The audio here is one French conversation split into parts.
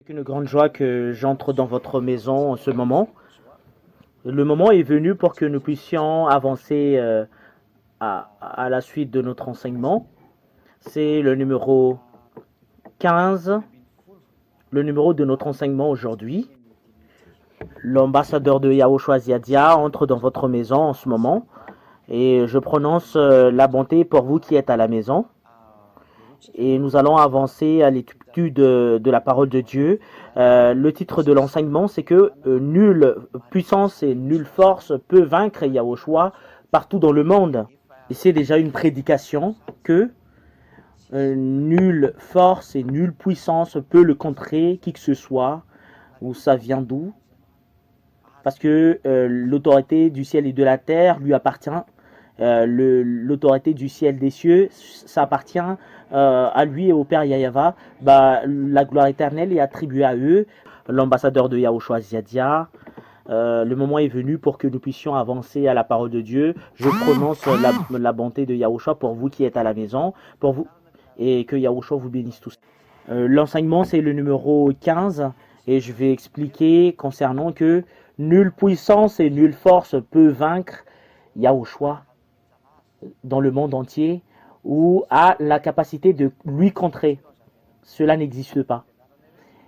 C'est une grande joie que j'entre dans votre maison en ce moment. Le moment est venu pour que nous puissions avancer à la suite de notre enseignement. C'est le numéro 15, le numéro de notre enseignement aujourd'hui. L'ambassadeur de Yahushua Ziadia entre dans votre maison en ce moment et je prononce la bonté pour vous qui êtes à la maison. Et nous allons avancer à l'étude de la parole de Dieu. Le titre de l'enseignement, c'est que nulle puissance et nulle force peut vaincre Yahushua partout dans le monde. Et c'est déjà une prédication que nulle force et nulle puissance peut le contrer, qui que ce soit, ou ça vient d'où. Parce que l'autorité du ciel et de la terre lui appartient. L'autorité du ciel des cieux, ça appartient à lui et au Père Yahava. La gloire éternelle est attribuée à eux. L'ambassadeur de Yahushua Ziadia. Le moment est venu pour que nous puissions avancer à la parole de Dieu. Je prononce la bonté de Yahushua pour vous qui êtes à la maison, pour vous, et que Yahushua vous bénisse tous. L'enseignement, c'est le numéro 15 et je vais expliquer concernant que nulle puissance et nulle force peut vaincre Yahushua dans le monde entier ou a la capacité de lui contrer. Cela n'existe pas.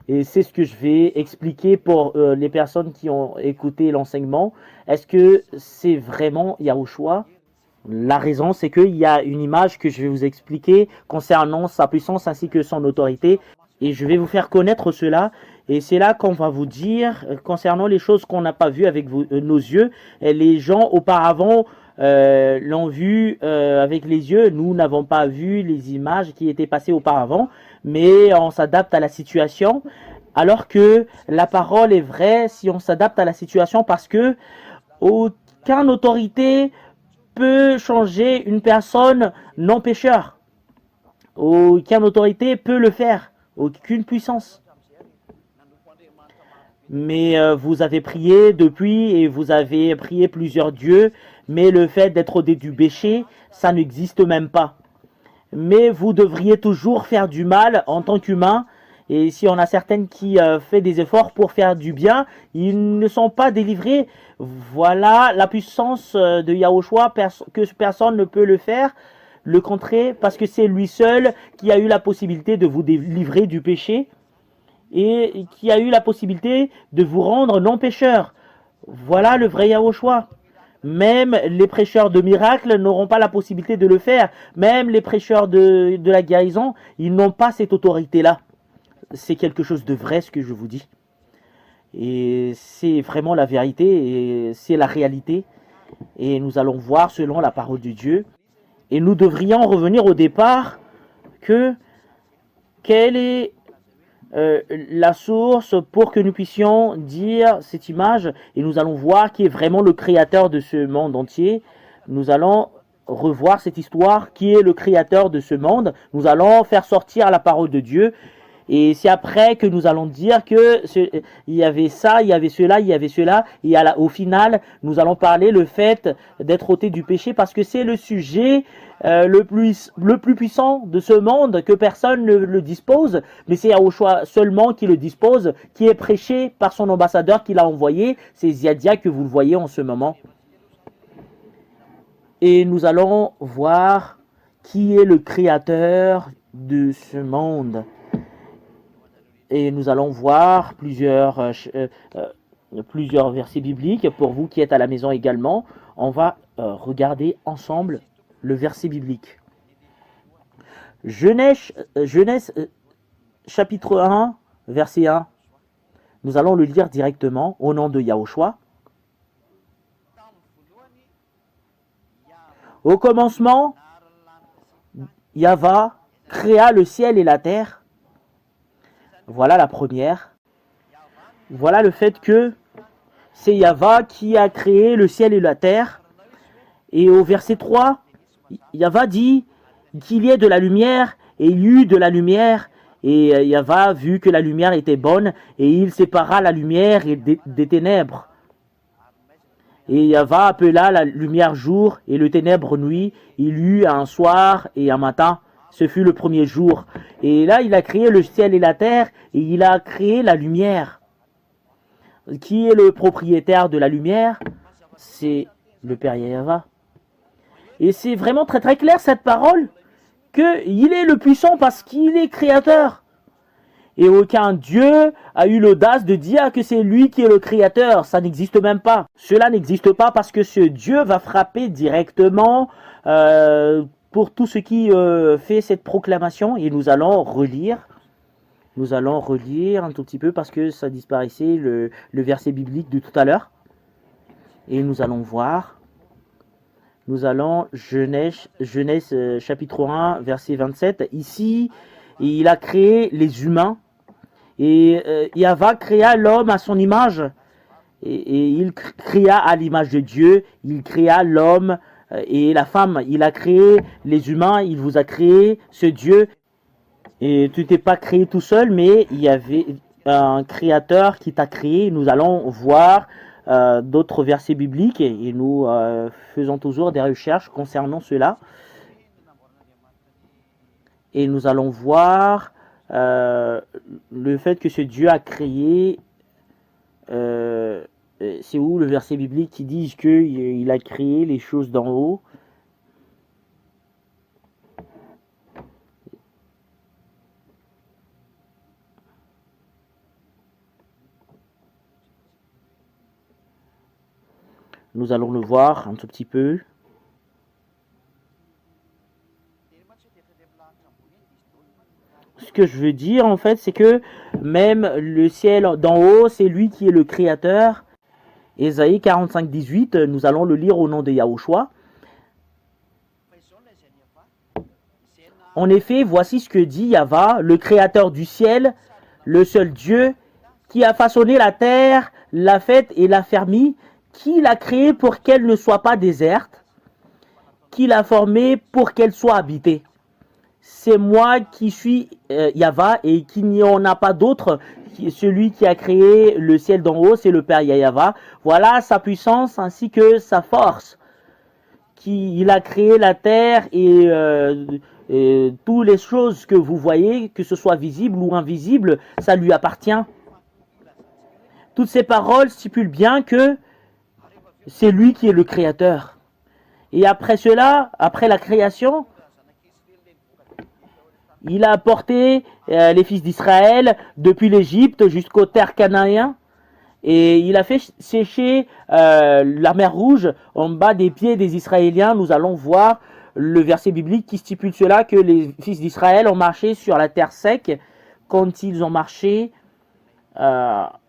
Et c'est ce que je vais expliquer pour les personnes qui ont écouté l'enseignement. Est-ce que c'est vraiment Yahushua? La raison, c'est qu'il y a une image que je vais vous expliquer concernant sa puissance ainsi que son autorité. Et je vais vous faire connaître cela. Et c'est là qu'on va vous dire concernant les choses qu'on n'a pas vues avec nos yeux. Et les gens auparavant l'ont vu avec les yeux. Nous n'avons pas vu les images qui étaient passées auparavant. Mais on s'adapte à la situation. Alors que la parole est vraie si on s'adapte à la situation parce que aucune autorité peut changer une personne non pécheur. Aucune autorité peut le faire. Aucune puissance. Mais vous avez prié depuis et vous avez prié plusieurs dieux, mais le fait d'être ôté du péché, ça n'existe même pas. Mais vous devriez toujours faire du mal en tant qu'humain. Et si on a certaines qui font des efforts pour faire du bien, ils ne sont pas délivrés. Voilà la puissance de Yahushua, que personne ne peut le faire, le contrer, parce que c'est lui seul qui a eu la possibilité de vous délivrer du péché et qui a eu la possibilité de vous rendre non pécheur. Voilà le vrai Yahushua. Même les prêcheurs de miracles n'auront pas la possibilité de le faire. Même les prêcheurs de la guérison, ils n'ont pas cette autorité-là. C'est quelque chose de vrai ce que je vous dis. Et c'est vraiment la vérité et c'est la réalité. Et nous allons voir selon la parole de Dieu. Et nous devrions revenir au départ que quelle est la source pour que nous puissions dire cette image. Et nous allons voir qui est vraiment le créateur de ce monde entier. Nous allons revoir cette histoire, qui est le créateur de ce monde. Nous allons faire sortir la parole de Dieu. Et c'est après que nous allons dire que il y avait ça, il y avait cela, il y avait cela. Et au final, nous allons parler le fait d'être ôté du péché parce que c'est le sujet le plus puissant de ce monde, que personne ne le dispose. Mais c'est Yahushua seulement qui le dispose, qui est prêché par son ambassadeur qu'il a envoyé. C'est Ziadia que vous le voyez en ce moment. Et nous allons voir qui est le créateur de ce monde. Et nous allons voir plusieurs versets bibliques. Pour vous qui êtes à la maison également, on va regarder ensemble le verset biblique. Genèse chapitre 1, verset 1. Nous allons le lire directement au nom de Yahushua. Au commencement, Yahva créa le ciel et la terre. Voilà la première. Voilà le fait que c'est Yahva qui a créé le ciel et la terre. Et au verset 3, Yahva dit qu'il y ait de la lumière et il y eut de la lumière. Et Yahva vu que la lumière était bonne et il sépara la lumière et des ténèbres. Et Yahva appela la lumière jour et le ténèbre nuit. Il y eut un soir et un matin. Ce fut le premier jour. Et là, il a créé le ciel et la terre et il a créé la lumière. Qui est le propriétaire de la lumière? C'est le Père Yahva. Et c'est vraiment très très clair cette parole, qu'il est le puissant parce qu'il est créateur. Et aucun Dieu a eu l'audace de dire que c'est lui qui est le créateur. Ça n'existe même pas. Cela n'existe pas parce que ce Dieu va frapper directement pour tout ce qui fait cette proclamation. Et nous allons relire. Nous allons relire un tout petit peu parce que ça disparaissait le verset biblique de tout à l'heure. Et nous allons voir. Nous allons Genèse chapitre 1, verset 27. Ici, il a créé les humains. Et Yahva créa l'homme à son image. Et il créa à l'image de Dieu. Il créa l'homme et la femme. Il a créé les humains. Il vous a créé, ce Dieu. Et tu t'es pas créé tout seul, mais il y avait un créateur qui t'a créé. Nous allons voir d'autres versets bibliques et nous faisons toujours des recherches concernant cela. Et nous allons voir le fait que ce Dieu a créé, c'est où le verset biblique qui dit qu'il a créé les choses d'en haut. Nous allons le voir un tout petit peu. Ce que je veux dire en fait, c'est que même le ciel d'en haut, c'est lui qui est le créateur. Ésaïe 45, 18, nous allons le lire au nom de Yahushua. En effet, voici ce que dit Yahva, le créateur du ciel, le seul Dieu, qui a façonné la terre, l'a faite et l'a fermie, qui l'a créée pour qu'elle ne soit pas déserte, qui l'a formée pour qu'elle soit habitée. C'est moi qui suis Yahva et qu'il n'y en a pas d'autre. Celui qui a créé le ciel d'en haut, c'est le Père Yahva. Voilà sa puissance ainsi que sa force. Il a créé la terre et toutes les choses que vous voyez, que ce soit visible ou invisible, ça lui appartient. Toutes ces paroles stipulent bien que c'est lui qui est le créateur. Et après cela, après la création, il a porté les fils d'Israël depuis l'Égypte jusqu'aux terres cananéennes. Et il a fait sécher la mer Rouge en bas des pieds des Israéliens. Nous allons voir le verset biblique qui stipule cela, que les fils d'Israël ont marché sur la terre sec. Quand ils ont marché à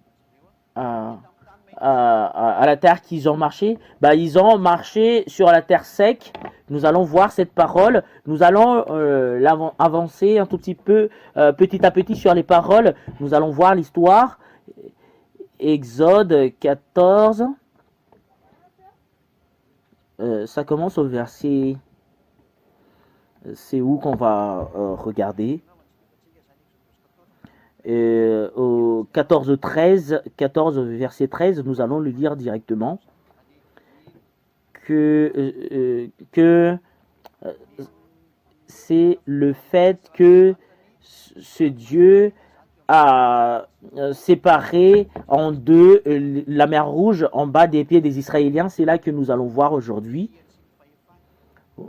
la terre qu'ils ont marché, ils ont marché sur la terre sec. Nous allons voir cette parole. Nous allons avancer un tout petit peu, petit à petit sur les paroles. Nous allons voir l'histoire. Exode 14. Ça commence au verset... C'est où qu'on va regarder au 14, 13, 14 verset 13, nous allons le lire directement. Que c'est le fait que ce Dieu a séparé en deux la mer Rouge en bas des pieds des Israéliens. C'est là que nous allons voir aujourd'hui.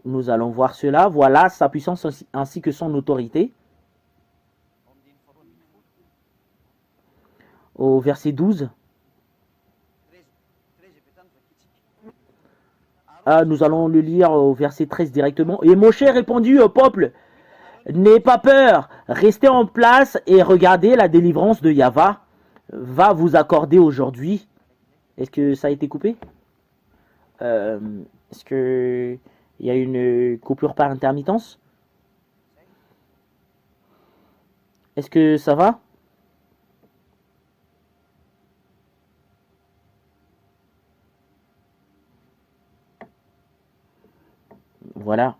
Nous allons voir cela. Voilà sa puissance ainsi que son autorité. Au verset 12. Nous allons le lire au verset 13 directement. Et Moshe répondit au peuple: n'ayez pas peur, restez en place et regardez la délivrance de Yahva va vous accorder aujourd'hui. Est-ce que ça a été coupé? Est-ce que il y a une coupure par intermittence? Est-ce que ça va? Voilà.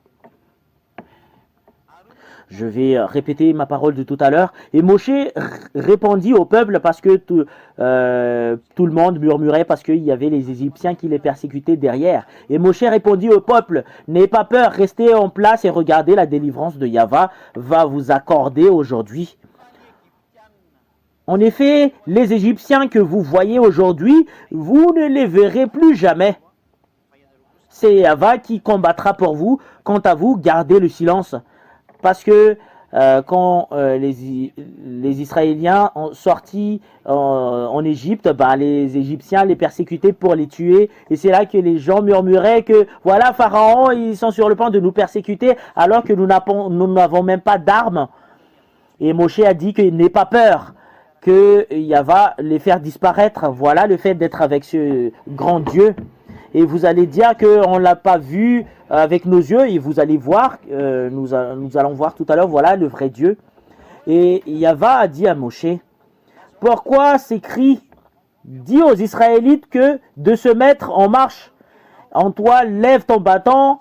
Je vais répéter ma parole de tout à l'heure. Et Moshe répondit au peuple parce que tout le monde murmurait parce qu'il y avait les Égyptiens qui les persécutaient derrière. Et Moshe répondit au peuple, n'ayez pas peur, restez en place et regardez la délivrance de Yahva va vous accorder aujourd'hui. En effet, les Égyptiens que vous voyez aujourd'hui, vous ne les verrez plus jamais. C'est Yahva qui combattra pour vous. Quant à vous, gardez le silence. Parce que quand les Israéliens ont sorti en Égypte, les Égyptiens les persécutaient pour les tuer. Et c'est là que les gens murmuraient que voilà, Pharaon, ils sont sur le point de nous persécuter alors que nous n'avons même pas d'armes. Et Moshe a dit qu'il n'ait pas peur, que Yahva les faire disparaître. Voilà le fait d'être avec ce grand Dieu. Et vous allez dire qu'on ne l'a pas vu avec nos yeux, et vous allez voir, nous allons voir tout à l'heure, voilà le vrai Dieu. Et Yahva a dit à Moshe, pourquoi ces cris? Dis aux Israélites que de se mettre en marche. En toi, lève ton bâton,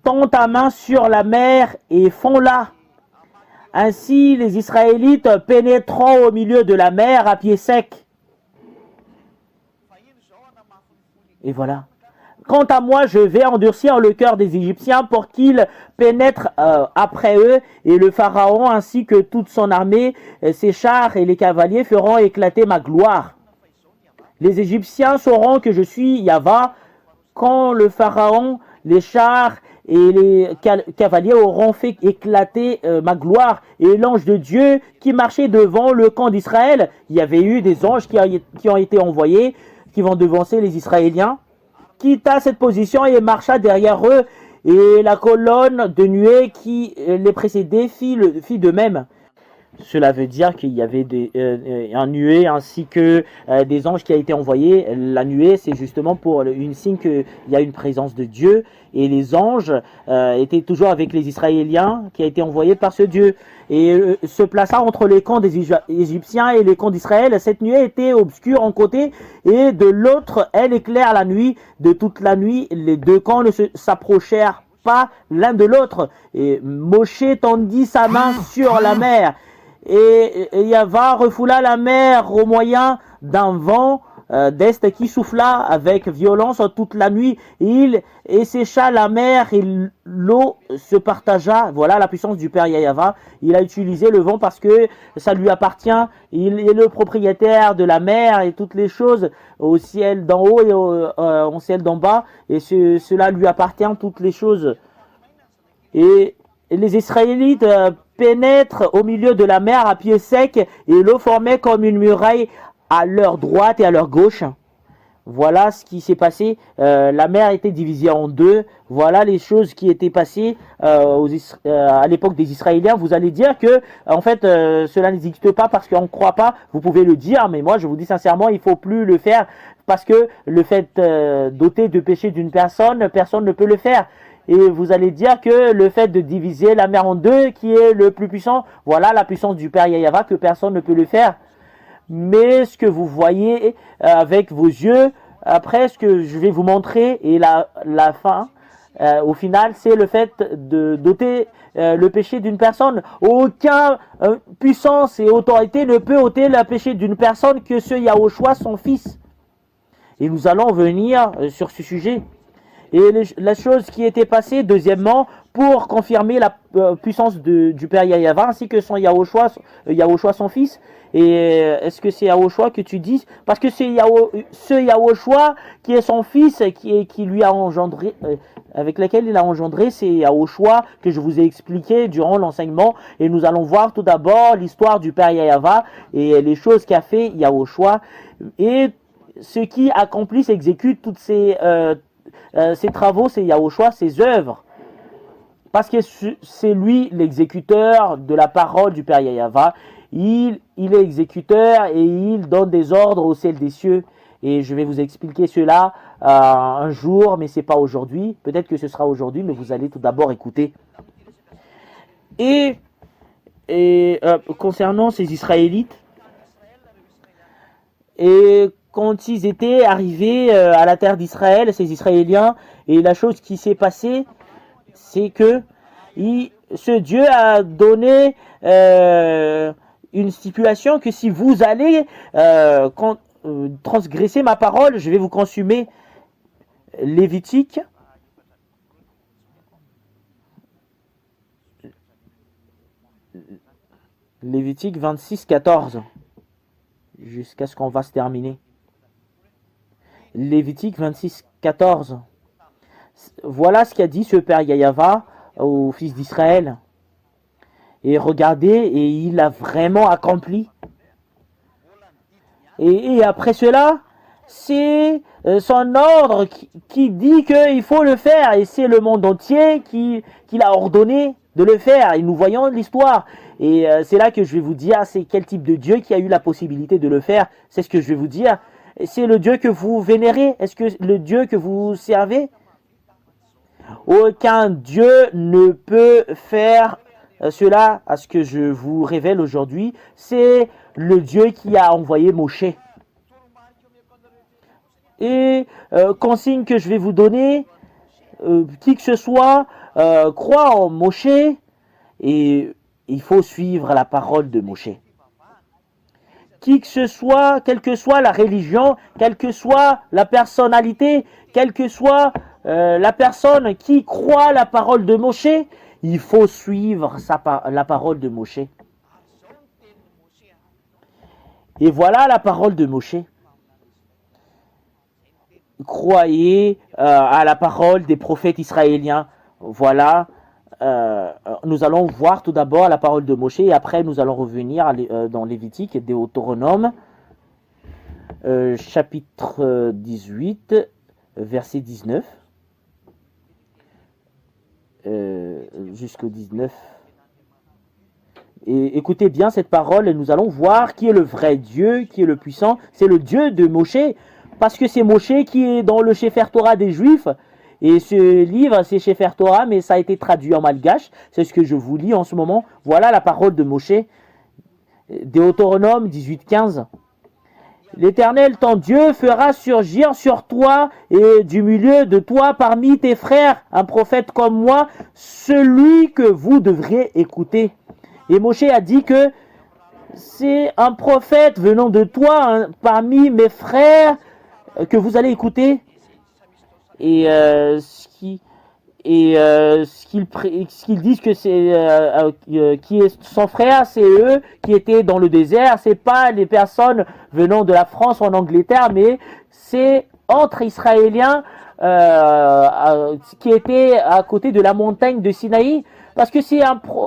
tends ta main sur la mer et fonds-la. Ainsi, les Israélites pénétreront au milieu de la mer à pied sec. Et voilà. Quant à moi, je vais endurcir le cœur des Égyptiens pour qu'ils pénètrent après eux, et le Pharaon ainsi que toute son armée, ses chars et les cavaliers feront éclater ma gloire. Les Égyptiens sauront que je suis Yahva quand le Pharaon, les chars et les cavaliers auront fait éclater ma gloire. Et l'ange de Dieu qui marchait devant le camp d'Israël, il y avait eu des anges qui ont été envoyés, qui vont devancer les Israéliens, quitta cette position et marcha derrière eux, et la colonne de nuée qui les précédait fit de même. Cela veut dire qu'il y avait un nuée ainsi que des anges qui a été envoyé. La nuée, c'est justement pour une signe qu'il y a une présence de Dieu. Et les anges étaient toujours avec les Israéliens qui a été envoyé par ce Dieu. Et se plaça entre les camps des Égyptiens et les camps d'Israël. Cette nuée était obscure en côté et de l'autre, elle éclaire la nuit. De toute la nuit, les deux camps ne s'approchèrent pas l'un de l'autre. Et Moshe tendit sa main sur la mer. Et Yahva refoula la mer au moyen d'un vent d'est qui souffla avec violence toute la nuit. Et sécha la mer et l'eau se partagea. Voilà la puissance du Père Yahva. Il a utilisé le vent parce que ça lui appartient. Il est le propriétaire de la mer et toutes les choses au ciel d'en haut et au ciel d'en bas. Et cela lui appartient, toutes les choses. Et les Israélites pénètrent au milieu de la mer à pied sec et l'eau formait comme une muraille à leur droite et à leur gauche. Voilà ce qui s'est passé. La mer était divisée en deux. Voilà les choses qui étaient passées à l'époque des Israéliens. Vous allez dire que, en fait, cela n'existe pas parce qu'on ne croit pas. Vous pouvez le dire, mais moi, je vous dis sincèrement, il ne faut plus le faire parce que le fait d'ôter de péché d'une personne, personne ne peut le faire. Et vous allez dire que le fait de diviser la mer en deux, qui est le plus puissant, voilà la puissance du Père Yahva, que personne ne peut le faire. Mais ce que vous voyez avec vos yeux, après ce que je vais vous montrer, et la fin, au final, c'est le fait de d'ôter le péché d'une personne. Aucun puissance et autorité ne peut ôter le péché d'une personne que ce Yahushua, son fils. Et nous allons venir sur ce sujet. Et la chose qui était passée, deuxièmement, pour confirmer la puissance du Père Yahva ainsi que son Yahushua, son fils. Et est-ce que c'est Yahushua que tu dis? Parce que c'est ce Yahushua qui est son fils, qui lui a engendré, avec lequel il a engendré, c'est Yahushua que je vous ai expliqué durant l'enseignement. Et nous allons voir tout d'abord l'histoire du Père Yahva et les choses qu'a fait Yahushua. Et ce qui accomplit, s'exécute toutes ces travaux, c'est Yahushua, ses œuvres. Parce que c'est lui l'exécuteur de la parole du Père Yahva. Il est exécuteur et il donne des ordres au ciel des cieux. Et je vais vous expliquer cela un jour, mais ce n'est pas aujourd'hui. Peut-être que ce sera aujourd'hui, mais vous allez tout d'abord écouter. Et concernant ces Israélites, et quand ils étaient arrivés à la terre d'Israël, ces Israéliens, et la chose qui s'est passée, c'est que ce Dieu a donné une stipulation que si vous allez transgresser ma parole, je vais vous consumer. Lévitique. Lévitique 26, 14. Jusqu'à ce qu'on va se terminer. Lévitique 26, 14. Voilà ce qu'a dit ce père Yahava aux fils d'Israël. Et regardez, et il a vraiment accompli. Et après cela, c'est son ordre qui dit qu'il faut le faire. Et c'est le monde entier qui l'a ordonné de le faire. Et nous voyons l'histoire. Et c'est là que je vais vous dire, c'est quel type de Dieu qui a eu la possibilité de le faire. C'est ce que je vais vous dire. C'est le Dieu que vous vénérez. Est-ce que le Dieu que vous servez? Aucun Dieu ne peut faire cela à ce que je vous révèle aujourd'hui. C'est le Dieu qui a envoyé Moshe. Et consigne que je vais vous donner, qui que ce soit, croit en Moshe, et il faut suivre la parole de Moshe. Qui que ce soit, quelle que soit la religion, quelle que soit la personnalité, quelle que soit la personne qui croit la parole de Moshe, il faut suivre la parole de Moshe. Et voilà la parole de Moshe. Croyez à la parole des prophètes israéliens. Voilà. Nous allons voir tout d'abord la parole de Moshe et après nous allons revenir dans Lévitique et Deutéronome, chapitre 18, verset 19, jusqu'au 19. Et écoutez bien cette parole et nous allons voir qui est le vrai Dieu, qui est le puissant. C'est le Dieu de Moshe, parce que c'est Moshe qui est dans le Sefer Torah des Juifs. Et ce livre, c'est Sefer Torah, mais ça a été traduit en malgache. C'est ce que je vous lis en ce moment. Voilà la parole de Moshe. Deutéronome 18, 15. L'Éternel, ton Dieu, fera surgir sur toi et du milieu de toi parmi tes frères un prophète comme moi, celui que vous devriez écouter. Et Moshe a dit que c'est un prophète venant de toi, parmi mes frères, que vous allez écouter. Et ce qu'ils disent que c'est qui est son frère, c'est eux qui étaient dans le désert. C'est pas les personnes venant de la France ou en Angleterre, mais c'est entre Israéliens qui étaient à côté de la montagne de Sinaï, parce que c'est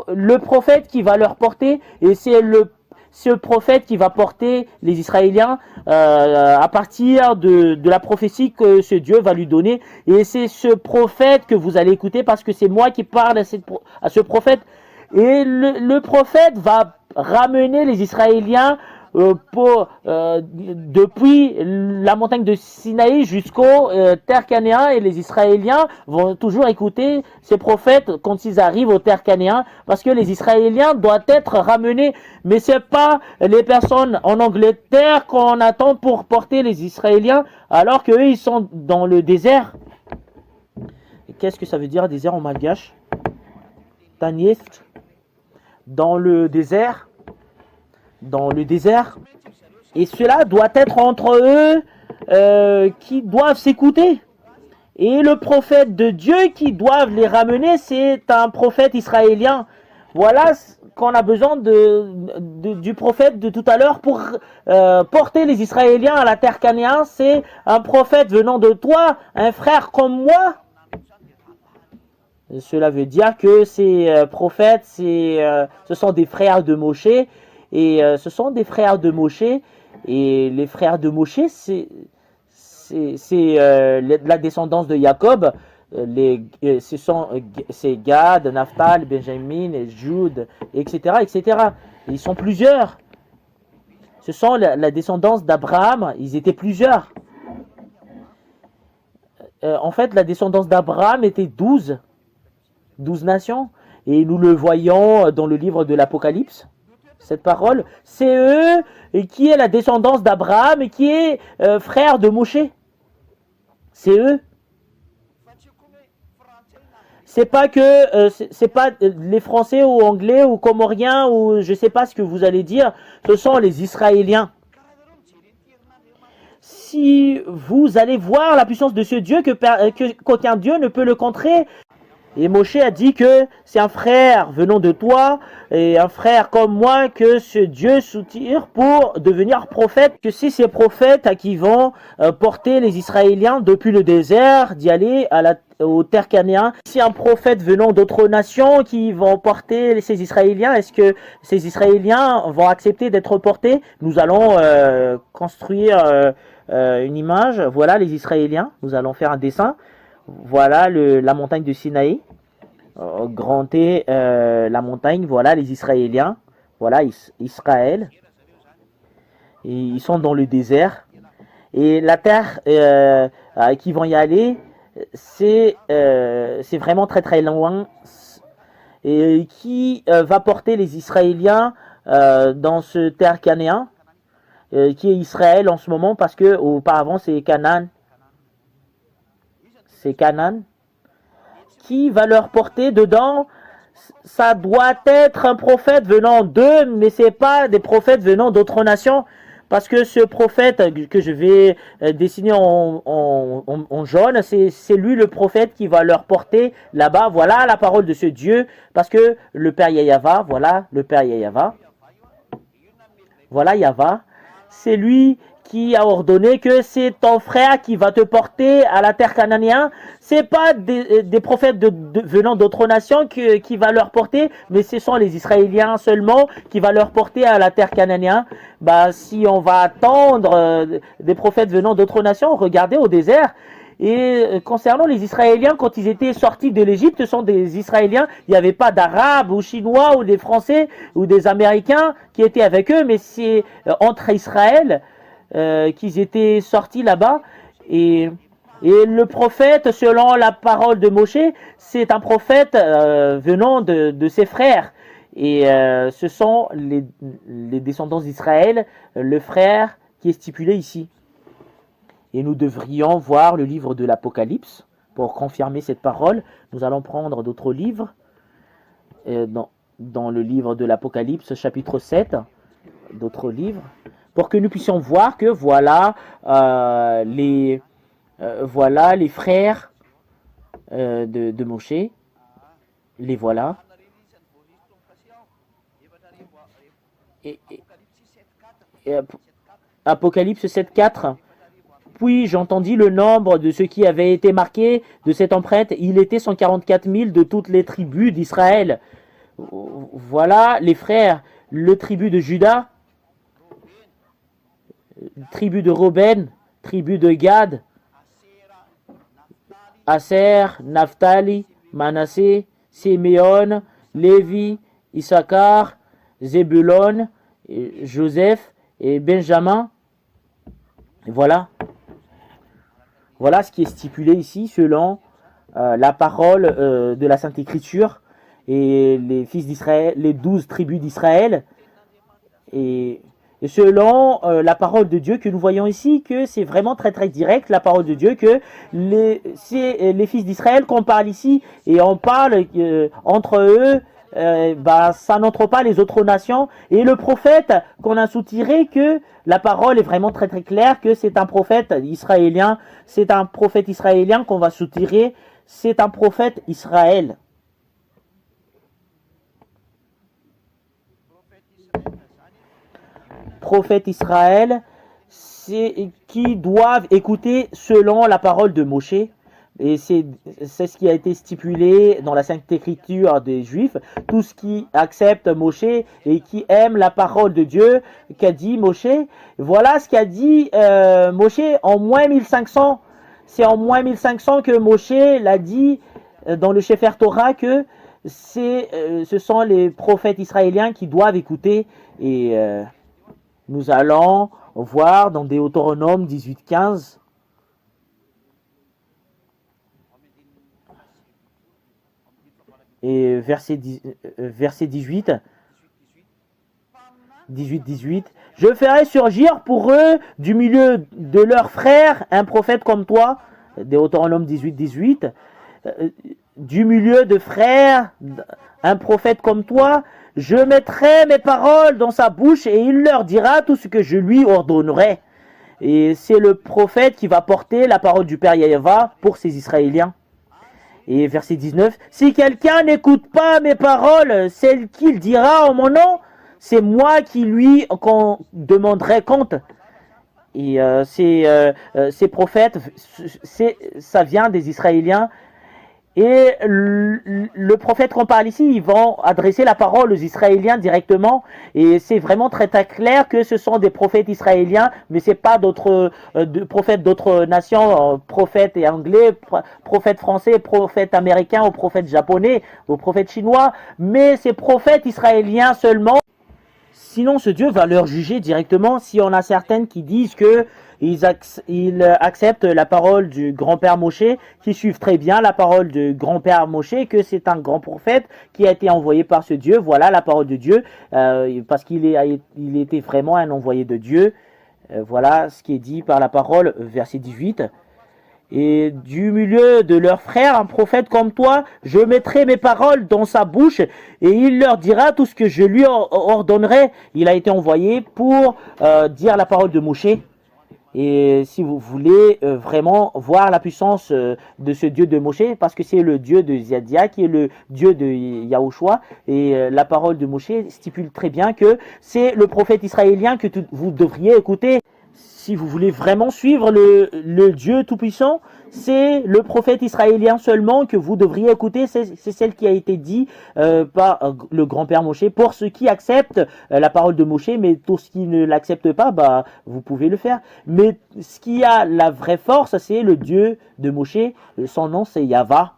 le prophète qui va leur porter, et c'est ce prophète qui va porter les Israéliens à partir de la prophétie que ce Dieu va lui donner. Et c'est ce prophète que vous allez écouter, parce que c'est moi qui parle à ce prophète. Et le prophète va ramener les Israéliens depuis la montagne de Sinaï jusqu'au terre canéen, et les Israéliens vont toujours écouter ces prophètes quand ils arrivent aux terres canéen, parce que les Israéliens doivent être ramenés. Mais c'est pas les personnes en Angleterre qu'on attend pour porter les Israéliens, alors qu'eux ils sont dans le désert. Qu'est-ce que ça veut dire désert en malgache? Taniest, dans le désert. Dans le désert, et cela doit être entre eux qui doivent s'écouter, et le prophète de Dieu qui doivent les ramener, c'est un prophète israélien. Voilà qu'on a besoin du prophète de tout à l'heure pour porter les Israéliens à la terre canéen. C'est un prophète venant de toi, un frère comme moi. Cela veut dire que ces prophètes, ce sont des frères de Moshe. Et ce sont des frères de Moshe, et les frères de Moshe, c'est la descendance de Jacob. C'est Gad, Naphtal, Benjamin, Jude, etc., etc. Ils sont plusieurs. Ce sont la descendance d'Abraham. Ils étaient plusieurs. En fait, la descendance d'Abraham était 12 nations. Et nous le voyons dans le livre de l'Apocalypse. Cette parole, c'est eux qui est la descendance d'Abraham et qui est frère de Moshe. C'est eux. C'est pas que c'est pas les Français ou Anglais ou Comoriens ou je sais pas ce que vous allez dire. Ce sont les Israéliens. Si vous allez voir la puissance de ce Dieu qu'aucun Dieu ne peut le contrer. Et Moshe a dit que c'est un frère venant de toi et un frère comme moi que ce Dieu soutire pour devenir prophète. Que c'est ces prophètes qui vont porter les Israéliens depuis le désert d'y aller aux terres canéennes. Si un prophète venant d'autres nations qui vont porter ces Israéliens, est-ce que ces Israéliens vont accepter d'être portés? Nous allons construire une image. Voilà les Israéliens. Nous allons faire un dessin. Voilà la montagne de Sinaï. Grand T, la montagne. Voilà les Israéliens. Voilà Israël. Et ils sont dans le désert. Et la terre qui vont y aller, c'est vraiment très très loin. Et qui va porter les Israéliens dans ce terre canéen, qui est Israël en ce moment, parce que auparavant c'est Canaan. C'est Canaan. Qui va leur porter dedans? Ça doit être un prophète venant d'eux, mais c'est pas des prophètes venant d'autres nations. Parce que ce prophète que je vais dessiner en jaune, c'est lui le prophète qui va leur porter là-bas. Voilà la parole de ce Dieu. Parce que le Père Yahva, voilà le Père Yahva. Voilà Yahva. C'est lui qui a ordonné que c'est ton frère qui va te porter à la terre cananéenne. C'est pas des prophètes venant d'autres nations qui va leur porter, mais ce sont les Israéliens seulement qui va leur porter à la terre cananéenne. Bah, si on va attendre des prophètes venant d'autres nations, regardez au désert. Et concernant les Israéliens, quand ils étaient sortis de l'Égypte, ce sont des Israéliens, il n'y avait pas d'Arabes ou Chinois ou des Français ou des Américains qui étaient avec eux, mais c'est entre Israël qu'ils étaient sortis là-bas. Et le prophète, selon la parole de Moshe, c'est un prophète venant de ses frères. Et ce sont les descendants d'Israël, le frère qui est stipulé ici. Et nous devrions voir le livre de l'Apocalypse pour confirmer cette parole. Nous allons prendre d'autres livres. Dans le livre de l'Apocalypse, chapitre 7, d'autres livres, pour que nous puissions voir que voilà les frères de Moshe. Les voilà. Et Apocalypse 7.4. Puis j'entendis le nombre de ceux qui avaient été marqués de cette empreinte. Il était 144 000 de toutes les tribus d'Israël. Voilà les frères. Le tribu de Juda, tribu de Ruben, tribu de Gad, Aser, Naphtali, Manassé, Siméon, Lévi, Issachar, Zébulon, Joseph et Benjamin. Et voilà. Voilà ce qui est stipulé ici selon la parole de la Sainte Écriture et les fils d'Israël, les 12 tribus d'Israël. Et selon la parole de Dieu que nous voyons ici, que c'est vraiment très très direct, la parole de Dieu, que c'est les fils d'Israël qu'on parle ici, et on parle entre eux, ça n'entre pas les autres nations. Et le prophète qu'on a soutiré, que la parole est vraiment très très claire, que c'est un prophète israélien, c'est un prophète israélien qu'on va soutirer, c'est un prophète Israël. Prophète Israël, qui doivent écouter selon la parole de Moshe. Et c'est ce qui a été stipulé dans la Sainte Écriture des Juifs. Tout ce qui accepte Moshe et qui aime la parole de Dieu qu'a dit Moshe. Voilà ce qu'a dit Moshe en moins 1500. C'est en moins 1500 que Moshe l'a dit dans le Sefer Torah que ce sont les prophètes israéliens qui doivent écouter. Et nous allons voir dans Deutéronome 18.15. Et verset 18, 18. Je ferai surgir pour eux du milieu de leurs frères un prophète comme toi. Deutéronome 18. du milieu de frères, un prophète comme toi, je mettrai mes paroles dans sa bouche et il leur dira tout ce que je lui ordonnerai. Et c'est le prophète qui va porter la parole du Père Yahva pour ces Israéliens. Et verset 19, si quelqu'un n'écoute pas mes paroles, celles qu'il dira en mon nom, c'est moi qui lui demanderai compte. Et ces prophètes, ça vient des Israéliens. Et le prophète qu'on parle ici, ils vont adresser la parole aux Israéliens directement. Et c'est vraiment très très clair que ce sont des prophètes israéliens, mais c'est pas d'autres prophètes d'autres nations, prophètes anglais, prophètes français, prophètes américains ou prophètes japonais ou prophètes chinois, mais c'est prophètes israéliens seulement. Sinon, ce Dieu va leur juger directement si on a certaines qui disent que ils acceptent la parole du grand-père Moshe, qui suivent très bien la parole du grand-père Moshe, que c'est un grand prophète qui a été envoyé par ce Dieu. Voilà la parole de Dieu, parce qu'il était vraiment un envoyé de Dieu. Voilà ce qui est dit par la parole, verset 18. Et du milieu de leurs frères, un prophète comme toi, je mettrai mes paroles dans sa bouche et il leur dira tout ce que je lui ordonnerai. Il a été envoyé pour dire la parole de Moshe. Et si vous voulez vraiment voir la puissance de ce Dieu de Moshe, parce que c'est le Dieu de Ziadia qui est le Dieu de Yahushua, et la parole de Moshe stipule très bien que c'est le prophète israélien que vous devriez écouter. Si vous voulez vraiment suivre le Dieu Tout-Puissant, c'est le prophète israélien seulement que vous devriez écouter. C'est celle qui a été dit par le grand-père Moshe. Pour ceux qui acceptent la parole de Moshe, mais pour ceux qui ne l'acceptent pas, vous pouvez le faire. Mais ce qui a la vraie force, c'est le Dieu de Moshe. Son nom, c'est Yahva.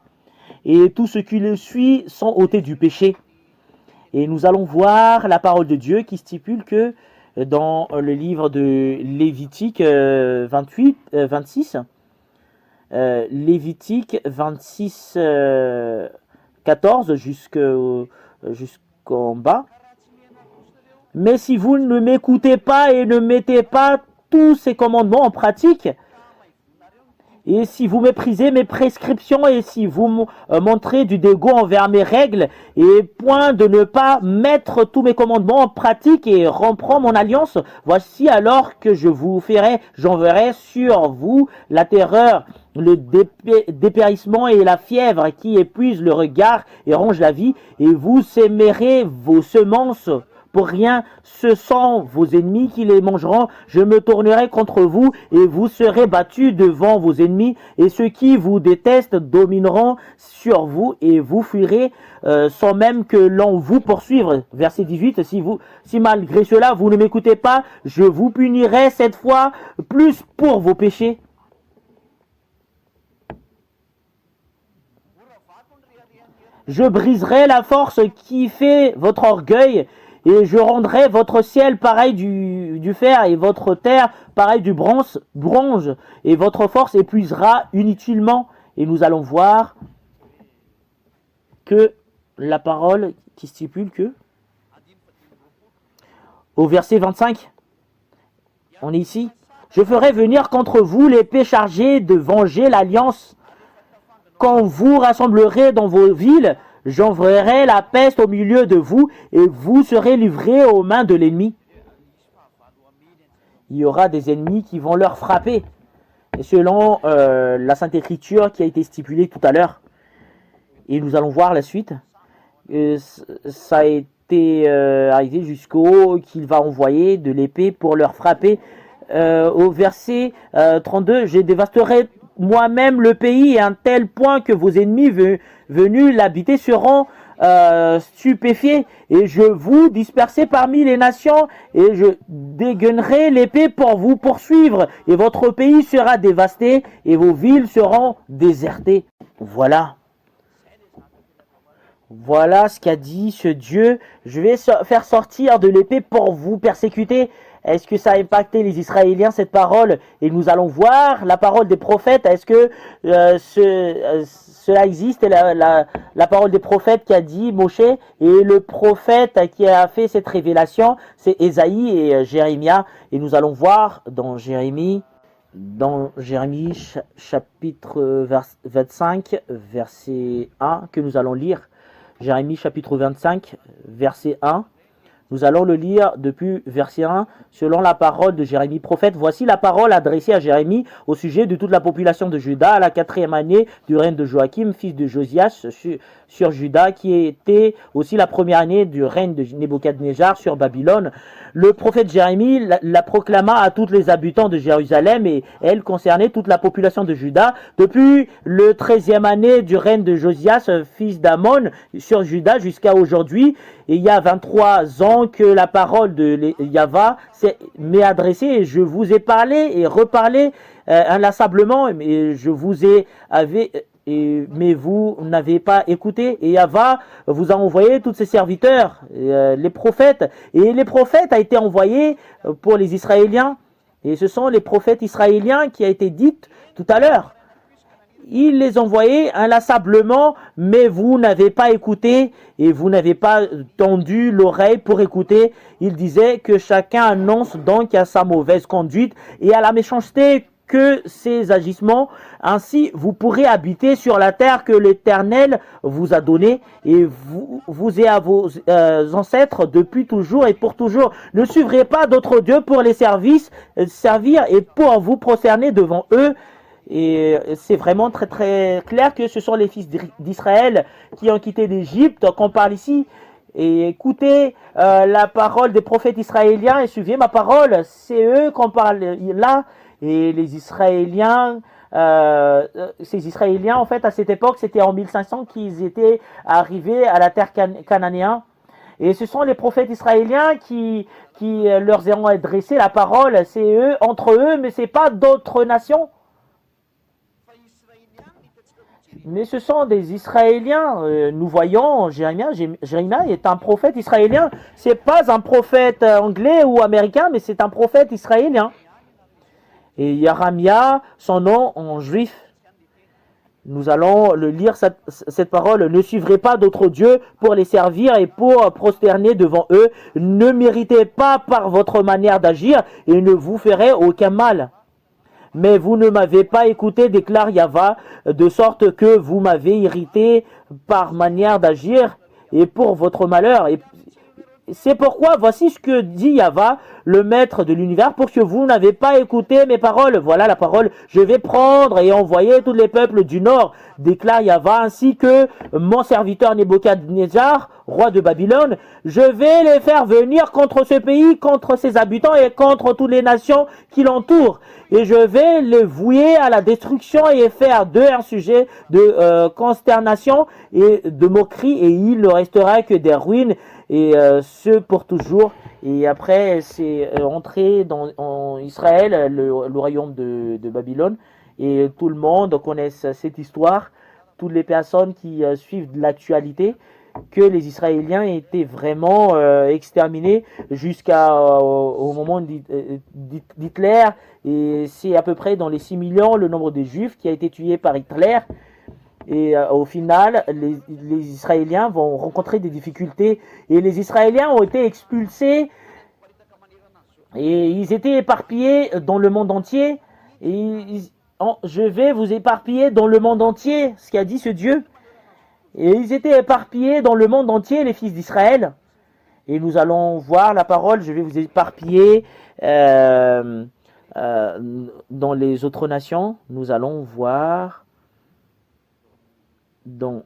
Et tous ceux qui le suivent sont ôtés du péché. Et nous allons voir la parole de Dieu qui stipule que dans le livre de Lévitique 26, Lévitique 26, 14 jusqu'en bas. Mais si vous ne m'écoutez pas et ne mettez pas tous ces commandements en pratique, et si vous méprisez mes prescriptions et si vous montrez du dégoût envers mes règles et point de ne pas mettre tous mes commandements en pratique et rompre mon alliance, voici alors que j'enverrai sur vous la terreur, le dépérissement et la fièvre qui épuisent le regard et rongent la vie, et vous sèmerez vos semences pour rien, ce sont vos ennemis qui les mangeront. Je me tournerai contre vous et vous serez battus devant vos ennemis, et ceux qui vous détestent domineront sur vous et vous fuirez sans même que l'on vous poursuive. Verset 18, si malgré cela vous ne m'écoutez pas, je vous punirai cette fois plus pour vos péchés. Je briserai la force qui fait votre orgueil, et je rendrai votre ciel pareil du fer et votre terre pareil du bronze, et votre force épuisera inutilement. Et nous allons voir que la parole qui stipule que, au verset 25, on est ici, je ferai venir contre vous l'épée chargée de venger l'alliance. Quand vous rassemblerez dans vos villes, j'enverrai la peste au milieu de vous et vous serez livrés aux mains de l'ennemi. Il y aura des ennemis qui vont leur frapper, et selon la Sainte Écriture qui a été stipulée tout à l'heure. Et nous allons voir la suite. Ça a été arrivé jusqu'au qu'il va envoyer de l'épée pour leur frapper. Au verset 32, je dévasterai moi-même le pays à un tel point que vos ennemis venus l'habiter seront stupéfiés, et je vous disperserai parmi les nations, et je dégainerai l'épée pour vous poursuivre, et votre pays sera dévasté, et vos villes seront désertées. Voilà ce qu'a dit ce Dieu. Je vais faire sortir de l'épée pour vous persécuter. Est-ce que ça a impacté les Israéliens, cette parole? Et nous allons voir la parole des prophètes. Est-ce que cela existe, la parole des prophètes qui a dit Moshe? Et le prophète qui a fait cette révélation, c'est Ésaïe et Jérémie. Et nous allons voir dans Jérémie dans Jérémie chapitre 25, verset 1, que nous allons lire. Jérémie chapitre 25, verset 1. Nous allons le lire depuis verset 1, selon la parole de Jérémie prophète. Voici la parole adressée à Jérémie au sujet de toute la population de Juda à la 4e année du règne de Joachim, fils de Josias, sur Juda, qui était aussi la première année du règne de Nebuchadnezzar sur Babylone. Le prophète Jérémie la proclama à tous les habitants de Jérusalem et elle concernait toute la population de Juda. Depuis le 13e année du règne de Josias, fils d'Amon, sur Juda jusqu'à aujourd'hui, et il y a 23 ans que la parole de Yahva m'est adressée et je vous ai parlé et reparlé inlassablement, mais je vous ai mais vous n'avez pas écouté. Et Yahva vous a envoyé tous ses serviteurs, les prophètes. Et les prophètes a été envoyé pour les Israéliens. Et ce sont les prophètes israéliens qui a été dit tout à l'heure. Il les envoyait inlassablement, mais vous n'avez pas écouté et vous n'avez pas tendu l'oreille pour écouter. Il disait que chacun annonce donc à sa mauvaise conduite et à la méchanceté que ses agissements. Ainsi, vous pourrez habiter sur la terre que l'Éternel vous a donnée et vous et à vos ancêtres depuis toujours et pour toujours. Ne suivrez pas d'autres dieux pour les servir et pour vous prosterner devant eux. Et c'est vraiment très très clair que ce sont les fils d'Israël qui ont quitté l'Égypte qu'on parle ici. Et écoutez la parole des prophètes israéliens et suivez ma parole. C'est eux qu'on parle là. Et les Israéliens, ces Israéliens en fait à cette époque, c'était en 1500 qu'ils étaient arrivés à la terre cananéenne. Et ce sont les prophètes israéliens qui leur ont adressé la parole. C'est eux, entre eux, mais c'est pas d'autres nations. Mais ce sont des Israéliens. Nous voyons Jérémie est un prophète israélien. C'est pas un prophète anglais ou américain, mais c'est un prophète israélien. Et Yaramia, son nom en juif. Nous allons le lire cette parole. Ne suivrez pas d'autres dieux pour les servir et pour prosterner devant eux. Ne méritez pas par votre manière d'agir et ne vous ferez aucun mal. Mais vous ne m'avez pas écouté, déclare Yahva, de sorte que vous m'avez irrité par manière d'agir et pour votre malheur. Et c'est pourquoi, voici ce que dit Yahva, le maître de l'univers, pour que vous n'avez pas écouté mes paroles. Voilà la parole. Je vais prendre et envoyer tous les peuples du nord, déclare Yahva, ainsi que mon serviteur Nebuchadnezzar, roi de Babylone. Je vais les faire venir contre ce pays, contre ses habitants et contre toutes les nations qui l'entourent. Et je vais les vouer à la destruction et faire d'eux un sujet de consternation et de moquerie. Et il ne restera que des ruines, et ce pour toujours. Et après, c'est entré en Israël, le royaume de Babylone. Et tout le monde connaît cette histoire. Toutes les personnes qui suivent l'actualité, que les Israéliens étaient vraiment exterminés jusqu'au moment d'Hitler. Et c'est à peu près dans les 6 millions le nombre de Juifs qui a été tué par Hitler. Et au final, les Israéliens vont rencontrer des difficultés. Et les Israéliens ont été expulsés. Et ils étaient éparpillés dans le monde entier. Et je vais vous éparpiller dans le monde entier, ce qu'a dit ce Dieu. Et ils étaient éparpillés dans le monde entier, les fils d'Israël. Et nous allons voir la parole. Je vais vous éparpiller dans les autres nations. Nous allons voir dans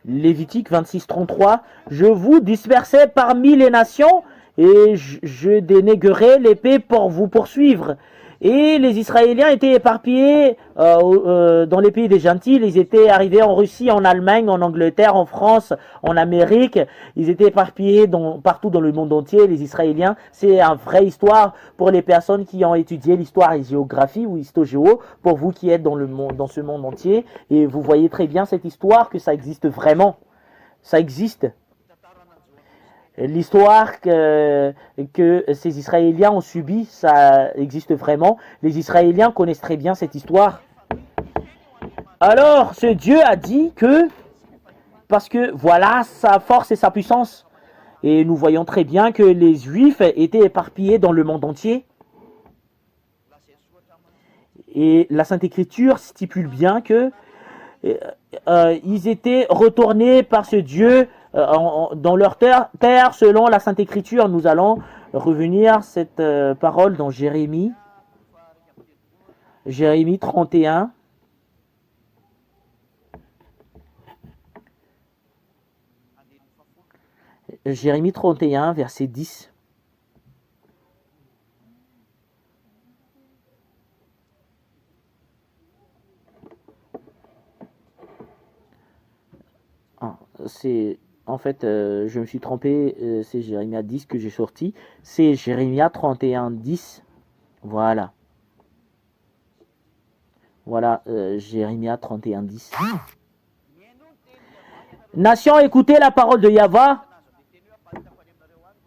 Lévitique 26-33, je vous dispersai parmi les nations et je dénégrerai l'épée pour vous poursuivre. Et les Israéliens étaient éparpillés dans les pays des gentils. Ils étaient arrivés en Russie, en Allemagne, en Angleterre, en France, en Amérique. Ils étaient éparpillés partout dans le monde entier, les Israéliens. C'est une vraie histoire pour les personnes qui ont étudié l'histoire et géographie ou histogéo, pour vous qui êtes dans ce monde entier. Et vous voyez très bien cette histoire, que ça existe vraiment. Ça existe. L'histoire que ces Israéliens ont subie, ça existe vraiment. Les Israéliens connaissent très bien cette histoire. Alors, ce Dieu a dit que, parce que voilà sa force et sa puissance, Et nous voyons très bien que les Juifs étaient éparpillés dans le monde entier. Et la Sainte Écriture stipule bien que ils étaient retournés par ce Dieu dans leur terre. Selon la Sainte Écriture, nous allons revenir cette parole dans Jérémie 31. Jérémie 31, verset 10. C'est en fait, je me suis trompé, c'est Jérémie 10 que j'ai sorti. C'est Jérémie 31, 10. Voilà. Voilà, Jérémie 31, 10. Nation, écoutez la parole de Yahweh.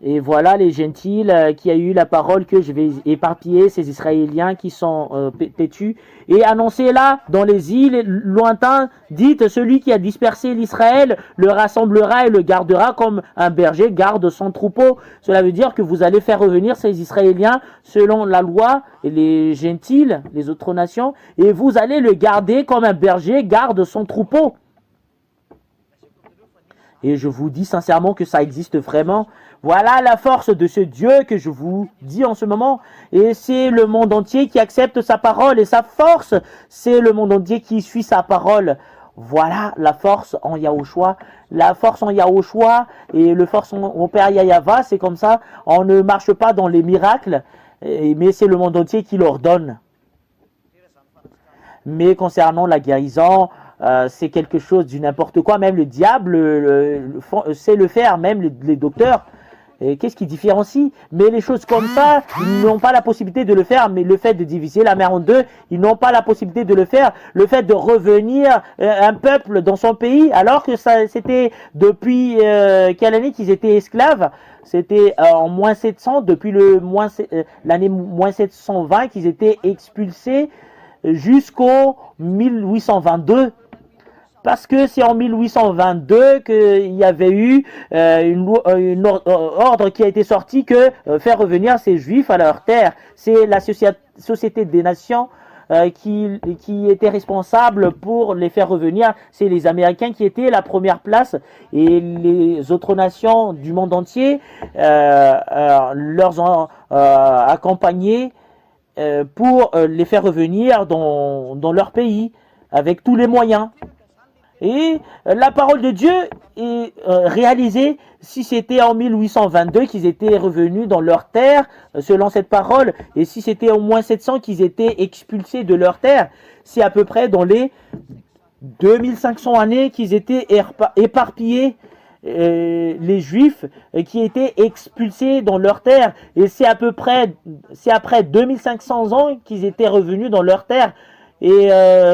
Et voilà les gentils qui a eu la parole que je vais éparpiller ces Israéliens qui sont têtus. Et annoncez-la dans les îles lointains. Dites, celui qui a dispersé l'Israël le rassemblera et le gardera comme un berger garde son troupeau. Cela veut dire que vous allez faire revenir ces Israéliens selon la loi et les gentils, les autres nations. Et vous allez le garder comme un berger garde son troupeau. Et je vous dis sincèrement que ça existe vraiment. Voilà la force de ce Dieu que je vous dis en ce moment. Et c'est le monde entier qui accepte sa parole. Et sa force, c'est le monde entier qui suit sa parole. Voilà la force en Yahushua. La force en Yahushua et le force en Père Yahava, c'est comme ça. On ne marche pas dans les miracles, mais c'est le monde entier qui l'ordonne. Mais concernant la guérison, c'est quelque chose du n'importe quoi. Même le diable sait le faire, même les docteurs. Qu'est-ce qui différencie? Mais les choses comme ça, ils n'ont pas la possibilité de le faire. Mais le fait de diviser la mer en deux, ils n'ont pas la possibilité de le faire. Le fait de revenir un peuple dans son pays, alors que c'était depuis quelle année qu'ils étaient esclaves? C'était en moins 700, depuis l'année moins 720 qu'ils étaient expulsés jusqu'au 1822. Parce que c'est en 1822 qu'il y avait eu une ordre qui a été sorti que faire revenir ces Juifs à leur terre. C'est la Société des Nations qui était responsable pour les faire revenir. C'est les Américains qui étaient la première place et les autres nations du monde entier leur ont accompagnés pour les faire revenir dans leur pays avec tous les moyens. Et la parole de Dieu est réalisée si c'était en 1822 qu'ils étaient revenus dans leur terre, selon cette parole, et si c'était au moins 700 qu'ils étaient expulsés de leur terre, c'est à peu près dans les 2500 années qu'ils étaient éparpillés, les Juifs qui étaient expulsés dans leur terre, et c'est après 2500 ans qu'ils étaient revenus dans leur terre. Et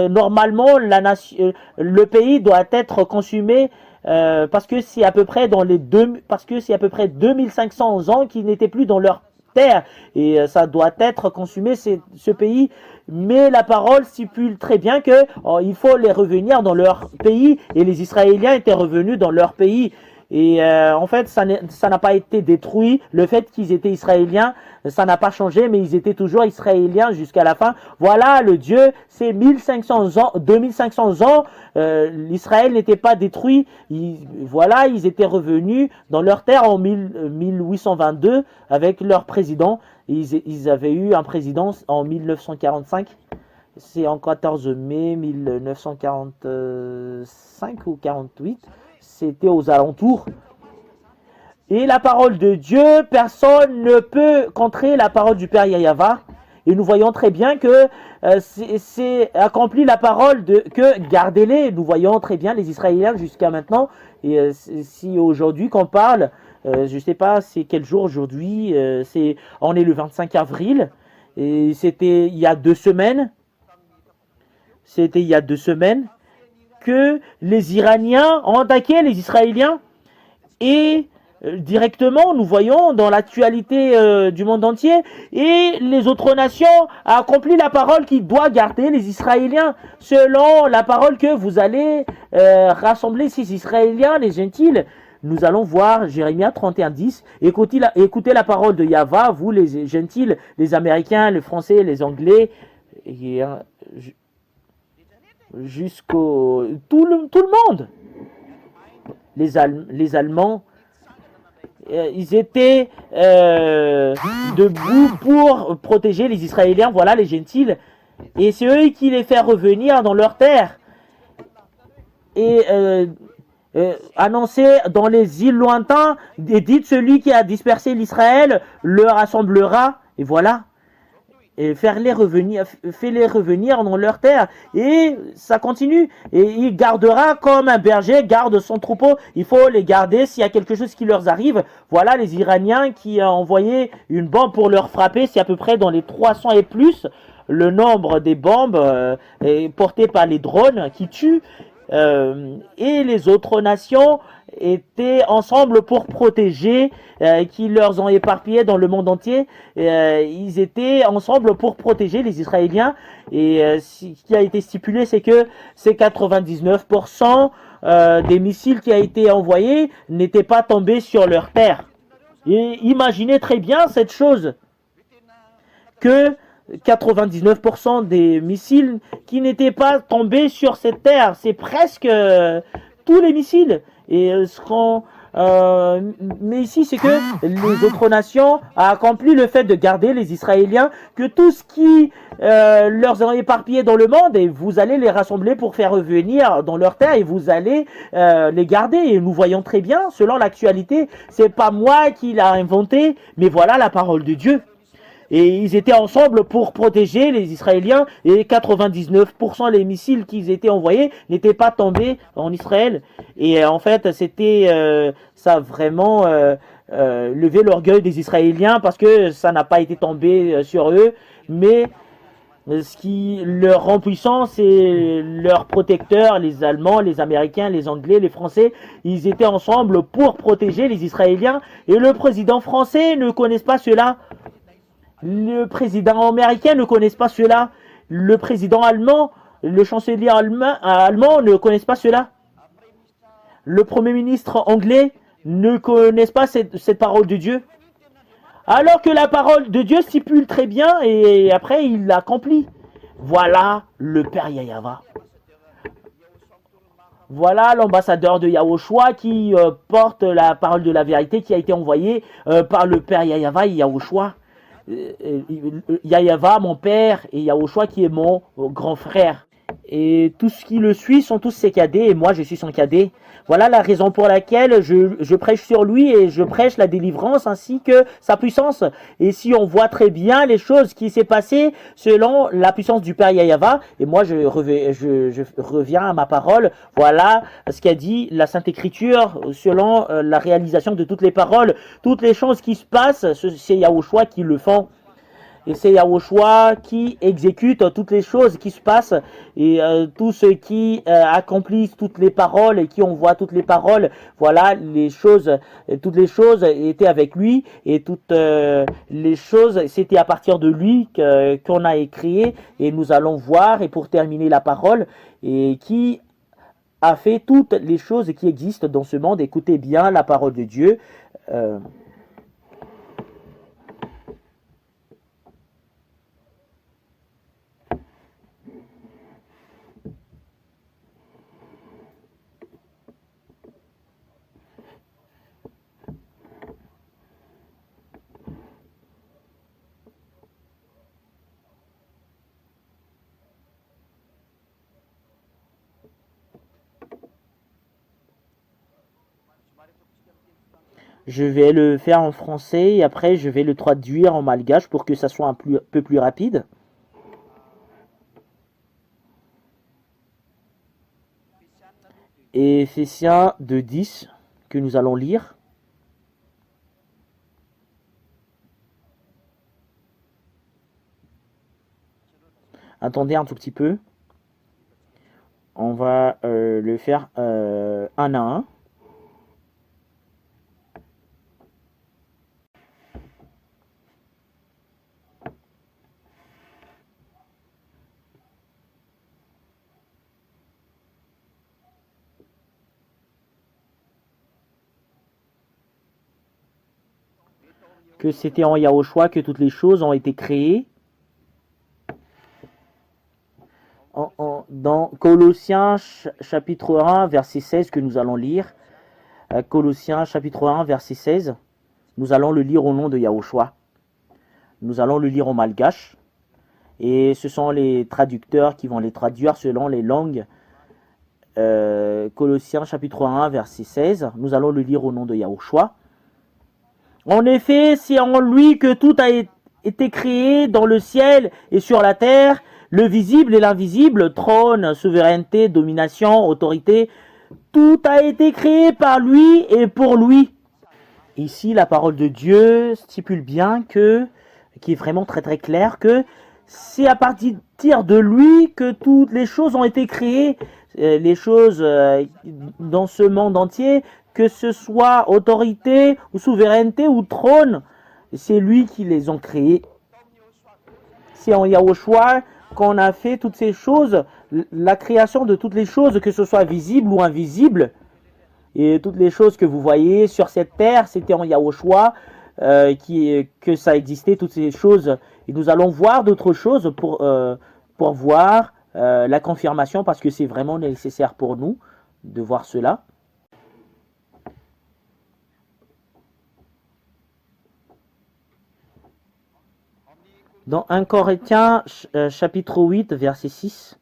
normalement, le pays doit être consumé parce que c'est à peu près 2500 ans qu'ils n'étaient plus dans leur terre. Et ça doit être consumé, ce pays. Mais la parole stipule très bien que il faut les revenir dans leur pays. Et les Israéliens étaient revenus dans leur pays. Et en fait, ça n'a pas été détruit. Le fait qu'ils étaient Israéliens, ça n'a pas changé, mais ils étaient toujours Israéliens jusqu'à la fin. Voilà, le Dieu, c'est 2500 ans, 2500 ans, l'Israël n'était pas détruit. Voilà, ils étaient revenus dans leur terre en 1822 avec leur président. Ils avaient eu un président en 1945. C'est en 14 mai 1945 ou 48. C'était aux alentours. Et la parole de Dieu, personne ne peut contrer la parole du Père Yahava. Et nous voyons très bien que c'est accompli la parole que gardez-les. Nous voyons très bien les Israéliens jusqu'à maintenant. Et si aujourd'hui qu'on parle, je ne sais pas c'est quel jour aujourd'hui, on est le 25 avril. Et c'était il y a 2 semaines. C'était il y a 2 semaines que les Iraniens ont attaqué les Israéliens. Et directement, nous voyons dans l'actualité du monde entier, et les autres nations ont accompli la parole qui doit garder les Israéliens, selon la parole que vous allez rassembler ces Israéliens, les gentils. Nous allons voir Jérémie 31:10. Écoutez la parole de Yahva, vous les gentils, les Américains, les Français, les Anglais, et, jusqu'au tout le monde, les Allemands. Ils étaient debout pour protéger les Israéliens, voilà les gentils, et c'est eux qui les font revenir dans leur terre et annoncer dans les îles lointains, et dites celui qui a dispersé l'Israël le rassemblera, et voilà. Et fais-les revenir dans leur terre. Et ça continue. Et il gardera comme un berger garde son troupeau. Il faut les garder s'il y a quelque chose qui leur arrive. Voilà les Iraniens qui ont envoyé une bombe pour leur frapper. C'est à peu près dans les 300 et plus le nombre des bombes portées par les drones qui tuent. Et les autres nations étaient ensemble pour protéger, qui leur ont éparpillé dans le monde entier. Ils étaient ensemble pour protéger les Israéliens. Et ce qui a été stipulé, c'est que ces 99% des missiles qui a été envoyés n'étaient pas tombés sur leur terre. Et imaginez très bien cette chose, que 99% des missiles qui n'étaient pas tombés sur cette terre. C'est presque tous les missiles. Et mais ici, c'est que les autres nations ont accompli le fait de garder les Israéliens, que tout ce qui leur ont éparpillé dans le monde, et vous allez les rassembler pour faire revenir dans leur terre, et vous allez les garder. Et nous voyons très bien, selon l'actualité, c'est pas moi qui l'a inventé, mais voilà la parole de Dieu. Et ils étaient ensemble pour protéger les Israéliens, et 99% des missiles qu'ils étaient envoyés n'étaient pas tombés en Israël. Et en fait, c'était ça a vraiment levé l'orgueil des Israéliens, parce que ça n'a pas été tombé sur eux. Mais ce qui leur rend puissant, c'est leurs protecteurs, les Allemands, les Américains, les Anglais, les Français. Ils étaient ensemble pour protéger les Israéliens. Et le président français ne connaît pas cela. Le président américain ne connaît pas cela. Le président allemand, le chancelier allemand ne connaissent pas cela. Le premier ministre anglais ne connaissent pas cette parole de Dieu. Alors que la parole de Dieu stipule très bien, et après il l'accomplit. Voilà le Père Yahva. Voilà l'ambassadeur de Yahushua qui porte la parole de la vérité, qui a été envoyé par le Père Yahva et Yahushua. Yahva, mon père, et Yahushua qui est mon grand frère. Et tout ce qui le suit sont tous ses cadets, et moi je suis son cadet. Voilà la raison pour laquelle je prêche sur lui, et je prêche la délivrance ainsi que sa puissance. Et si on voit très bien les choses qui s'est passées selon la puissance du Père Yahva, et moi je reviens à ma parole, voilà ce qu'a dit la Sainte Écriture selon la réalisation de toutes les paroles, toutes les choses qui se passent, c'est Yahushua qui le font. Et c'est Yahushua qui exécute toutes les choses qui se passent, et tous ceux qui accomplissent toutes les paroles et qui envoient toutes les paroles. Voilà les choses, toutes les choses étaient avec lui, et toutes les choses, c'était à partir de lui qu'on a écrit. Et nous allons voir, et pour terminer la parole, et qui a fait toutes les choses qui existent dans ce monde. Écoutez bien la parole de Dieu. Je vais le faire en français, et après je vais le traduire en malgache pour que ça soit un peu plus rapide. Éphésiens 2:10 que nous allons lire. Attendez un tout petit peu. On va le faire un à un. que c'était en Yahushua que toutes les choses ont été créées. Dans Colossiens chapitre 1, verset 16 que nous allons lire. Colossiens chapitre 1, verset 16. Nous allons le lire au nom de Yahushua. Nous allons le lire en malgache. Et ce sont les traducteurs qui vont les traduire selon les langues. Colossiens chapitre 1, verset 16. Nous allons le lire au nom de Yahushua. En effet, c'est en lui que tout a été créé dans le ciel et sur la terre, le visible et l'invisible, trône, souveraineté, domination, autorité. Tout a été créé par lui et pour lui. Ici, la parole de Dieu stipule bien qui est vraiment très très clair, que c'est à partir de lui que toutes les choses ont été créées, les choses dans ce monde entier, que ce soit autorité ou souveraineté ou trône, c'est lui qui les a créées. C'est en Yahushua qu'on a fait toutes ces choses, la création de toutes les choses, que ce soit visible ou invisible. Et toutes les choses que vous voyez sur cette terre, c'était en Yahushua que ça existait, toutes ces choses. Et nous allons voir d'autres choses pour voir la confirmation, parce que c'est vraiment nécessaire pour nous de voir cela. Dans 1 Corinthiens chapitre 8, verset 6.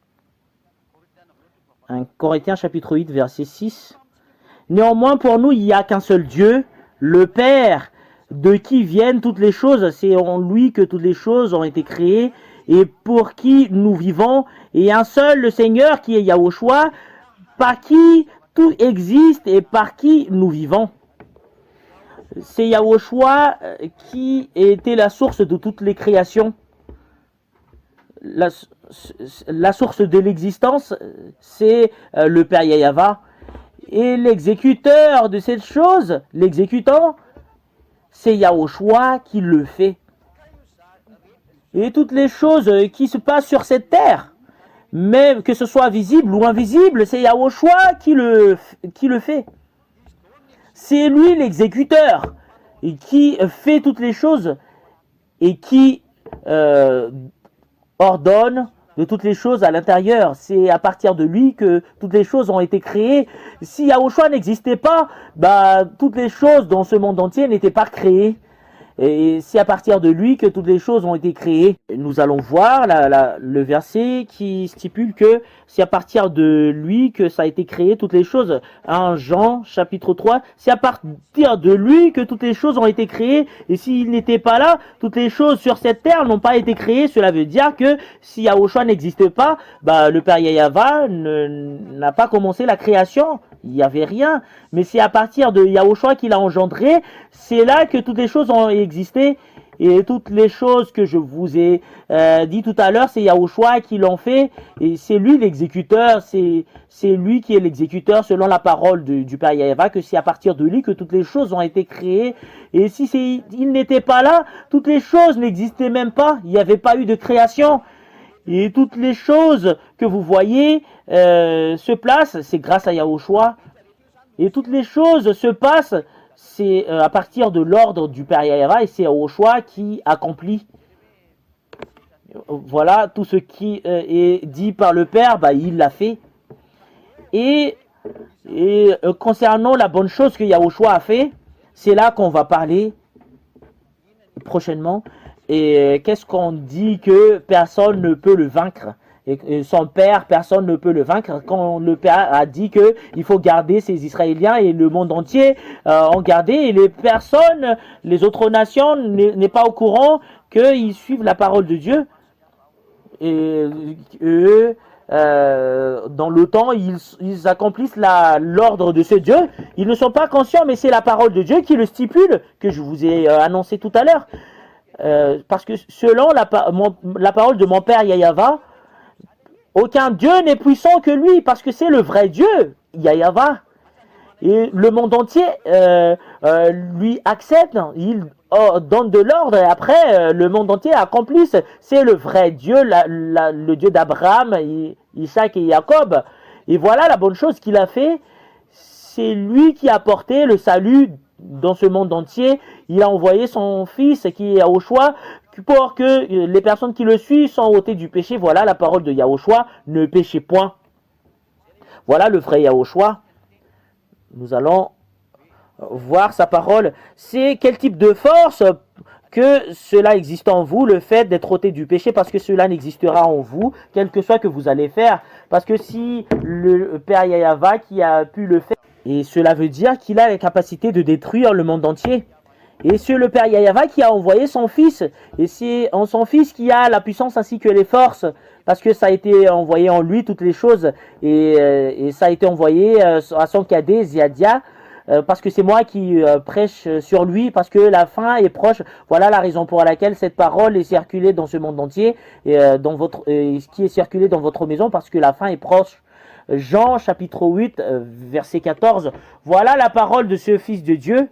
1 Corinthiens chapitre 8, verset 6. Néanmoins, pour nous, il n'y a qu'un seul Dieu, le Père, de qui viennent toutes les choses. C'est en lui que toutes les choses ont été créées et pour qui nous vivons. Et un seul, le Seigneur, qui est Yahushua, par qui tout existe et par qui nous vivons. C'est Yahushua qui était la source de toutes les créations. La source de l'existence, c'est le Père Yahava. Et l'exécuteur de cette chose, l'exécutant, c'est Yahushua qui le fait. Et toutes les choses qui se passent sur cette terre, même que ce soit visible ou invisible, c'est Yahushua qui le fait. C'est lui l'exécuteur et qui fait toutes les choses et qui ordonne de toutes les choses à l'intérieur. C'est à partir de lui que toutes les choses ont été créées. Si Yahushua n'existait pas, toutes les choses dans ce monde entier n'étaient pas créées. Et c'est à partir de lui que toutes les choses ont été créées. Nous allons voir le verset qui stipule que c'est à partir de lui que ça a été créé, toutes les choses. 1 Jean chapitre 3, c'est à partir de lui que toutes les choses ont été créées. Et s'il n'était pas là, toutes les choses sur cette terre n'ont pas été créées. Cela veut dire que si Yahushua n'existait pas, le Père Yahava n'a pas commencé la création. Il n'y avait rien, mais c'est à partir de Yahushua qu'il a engendré, c'est là que toutes les choses ont existé, et toutes les choses que je vous ai dit tout à l'heure, c'est Yahushua qui l'ont fait, et c'est lui l'exécuteur, c'est lui qui est l'exécuteur selon la parole du Père Yahava, que c'est à partir de lui que toutes les choses ont été créées, et si il n'était pas là, toutes les choses n'existaient même pas, il n'y avait pas eu de création. Et toutes les choses que vous voyez se placent, c'est grâce à Yahushua. Et toutes les choses se passent, c'est à partir de l'ordre du Père Yahava, et c'est Yahushua qui accomplit. Voilà, tout ce qui est dit par le Père, il l'a fait. Et concernant la bonne chose que Yahushua a fait, c'est là qu'on va parler prochainement. Et qu'est-ce qu'on dit que personne ne peut le vaincre? Et son père, personne ne peut le vaincre. Quand le père a dit que il faut garder ces Israéliens et le monde entier en garder, et les personnes, les autres nations n'est pas au courant qu'ils suivent la parole de Dieu. Et eux, dans le temps, ils accomplissent l'ordre de ce Dieu. Ils ne sont pas conscients, mais c'est la parole de Dieu qui le stipule, que je vous ai annoncé tout à l'heure. Parce que selon la parole de mon père Yahava, aucun Dieu n'est puissant que lui, parce que c'est le vrai Dieu, Yahava. Et le monde entier lui accepte, il donne de l'ordre, et après le monde entier accomplisse. C'est le vrai Dieu, le Dieu d'Abraham, Isaac et Jacob. Et voilà la bonne chose qu'il a fait. C'est lui qui a apporté le salut dans ce monde entier, il a envoyé son fils qui est Yahushua pour que les personnes qui le suivent soient ôtées du péché. Voilà la parole de Yahushua, ne péchez point. Voilà le vrai Yahushua. Nous allons voir sa parole. C'est quel type de force que cela existe en vous, le fait d'être ôté du péché, parce que cela n'existera en vous, quel que soit que vous allez faire. Parce que si le Père Yahava qui a pu le faire, et cela veut dire qu'il a la capacité de détruire le monde entier. Et c'est le Père Yahava qui a envoyé son Fils. Et c'est en son Fils qui a la puissance ainsi que les forces. Parce que ça a été envoyé en lui, toutes les choses. Et ça a été envoyé à son cadet, Ziadia. Parce que c'est moi qui prêche sur lui, parce que la fin est proche. Voilà la raison pour laquelle cette parole est circulée dans ce monde entier, et qui est circulée dans votre maison, parce que la fin est proche. Jean chapitre 8, verset 14. Voilà la parole de ce Fils de Dieu.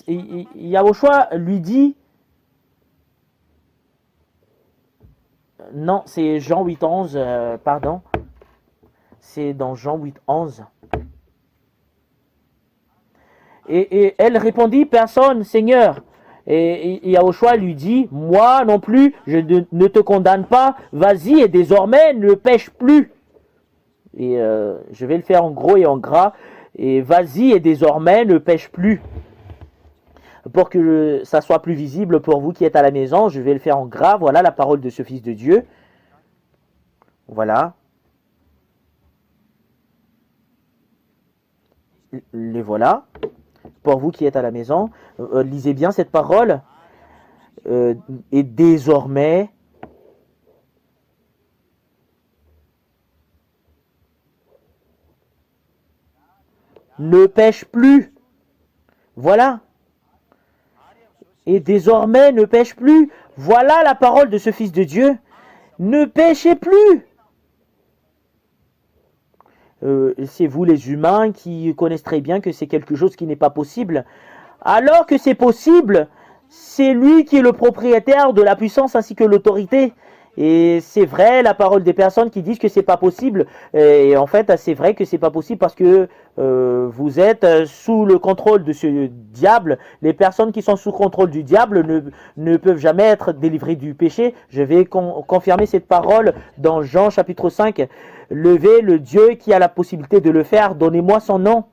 Yahushua lui dit, non, c'est Jean 8, 11, pardon. C'est dans Jean 8, 11. Et elle répondit, personne, Seigneur. Et Yahushua lui dit, moi non plus, je ne te condamne pas, vas-y et désormais ne pêche plus. Et je vais le faire en gros et en gras. Et vas-y et désormais ne pêche plus. Pour que ça soit plus visible pour vous qui êtes à la maison, je vais le faire en gras. Voilà la parole de ce Fils de Dieu. Voilà. Les voilà. Pour vous qui êtes à la maison, lisez bien cette parole. Et désormais, ne pêche plus. Voilà. Et désormais, ne pêche plus. Voilà la parole de ce Fils de Dieu. Ne pêchez plus. C'est vous les humains qui connaissez très bien que c'est quelque chose qui n'est pas possible. Alors que c'est possible, c'est lui qui est le propriétaire de la puissance ainsi que l'autorité. Et c'est vrai, la parole des personnes qui disent que c'est pas possible. Et en fait, c'est vrai que c'est pas possible parce que vous êtes sous le contrôle de ce diable. Les personnes qui sont sous contrôle du diable ne peuvent jamais être délivrées du péché. Je vais confirmer cette parole dans Jean chapitre 5. Levez le Dieu qui a la possibilité de le faire. Donnez-moi son nom.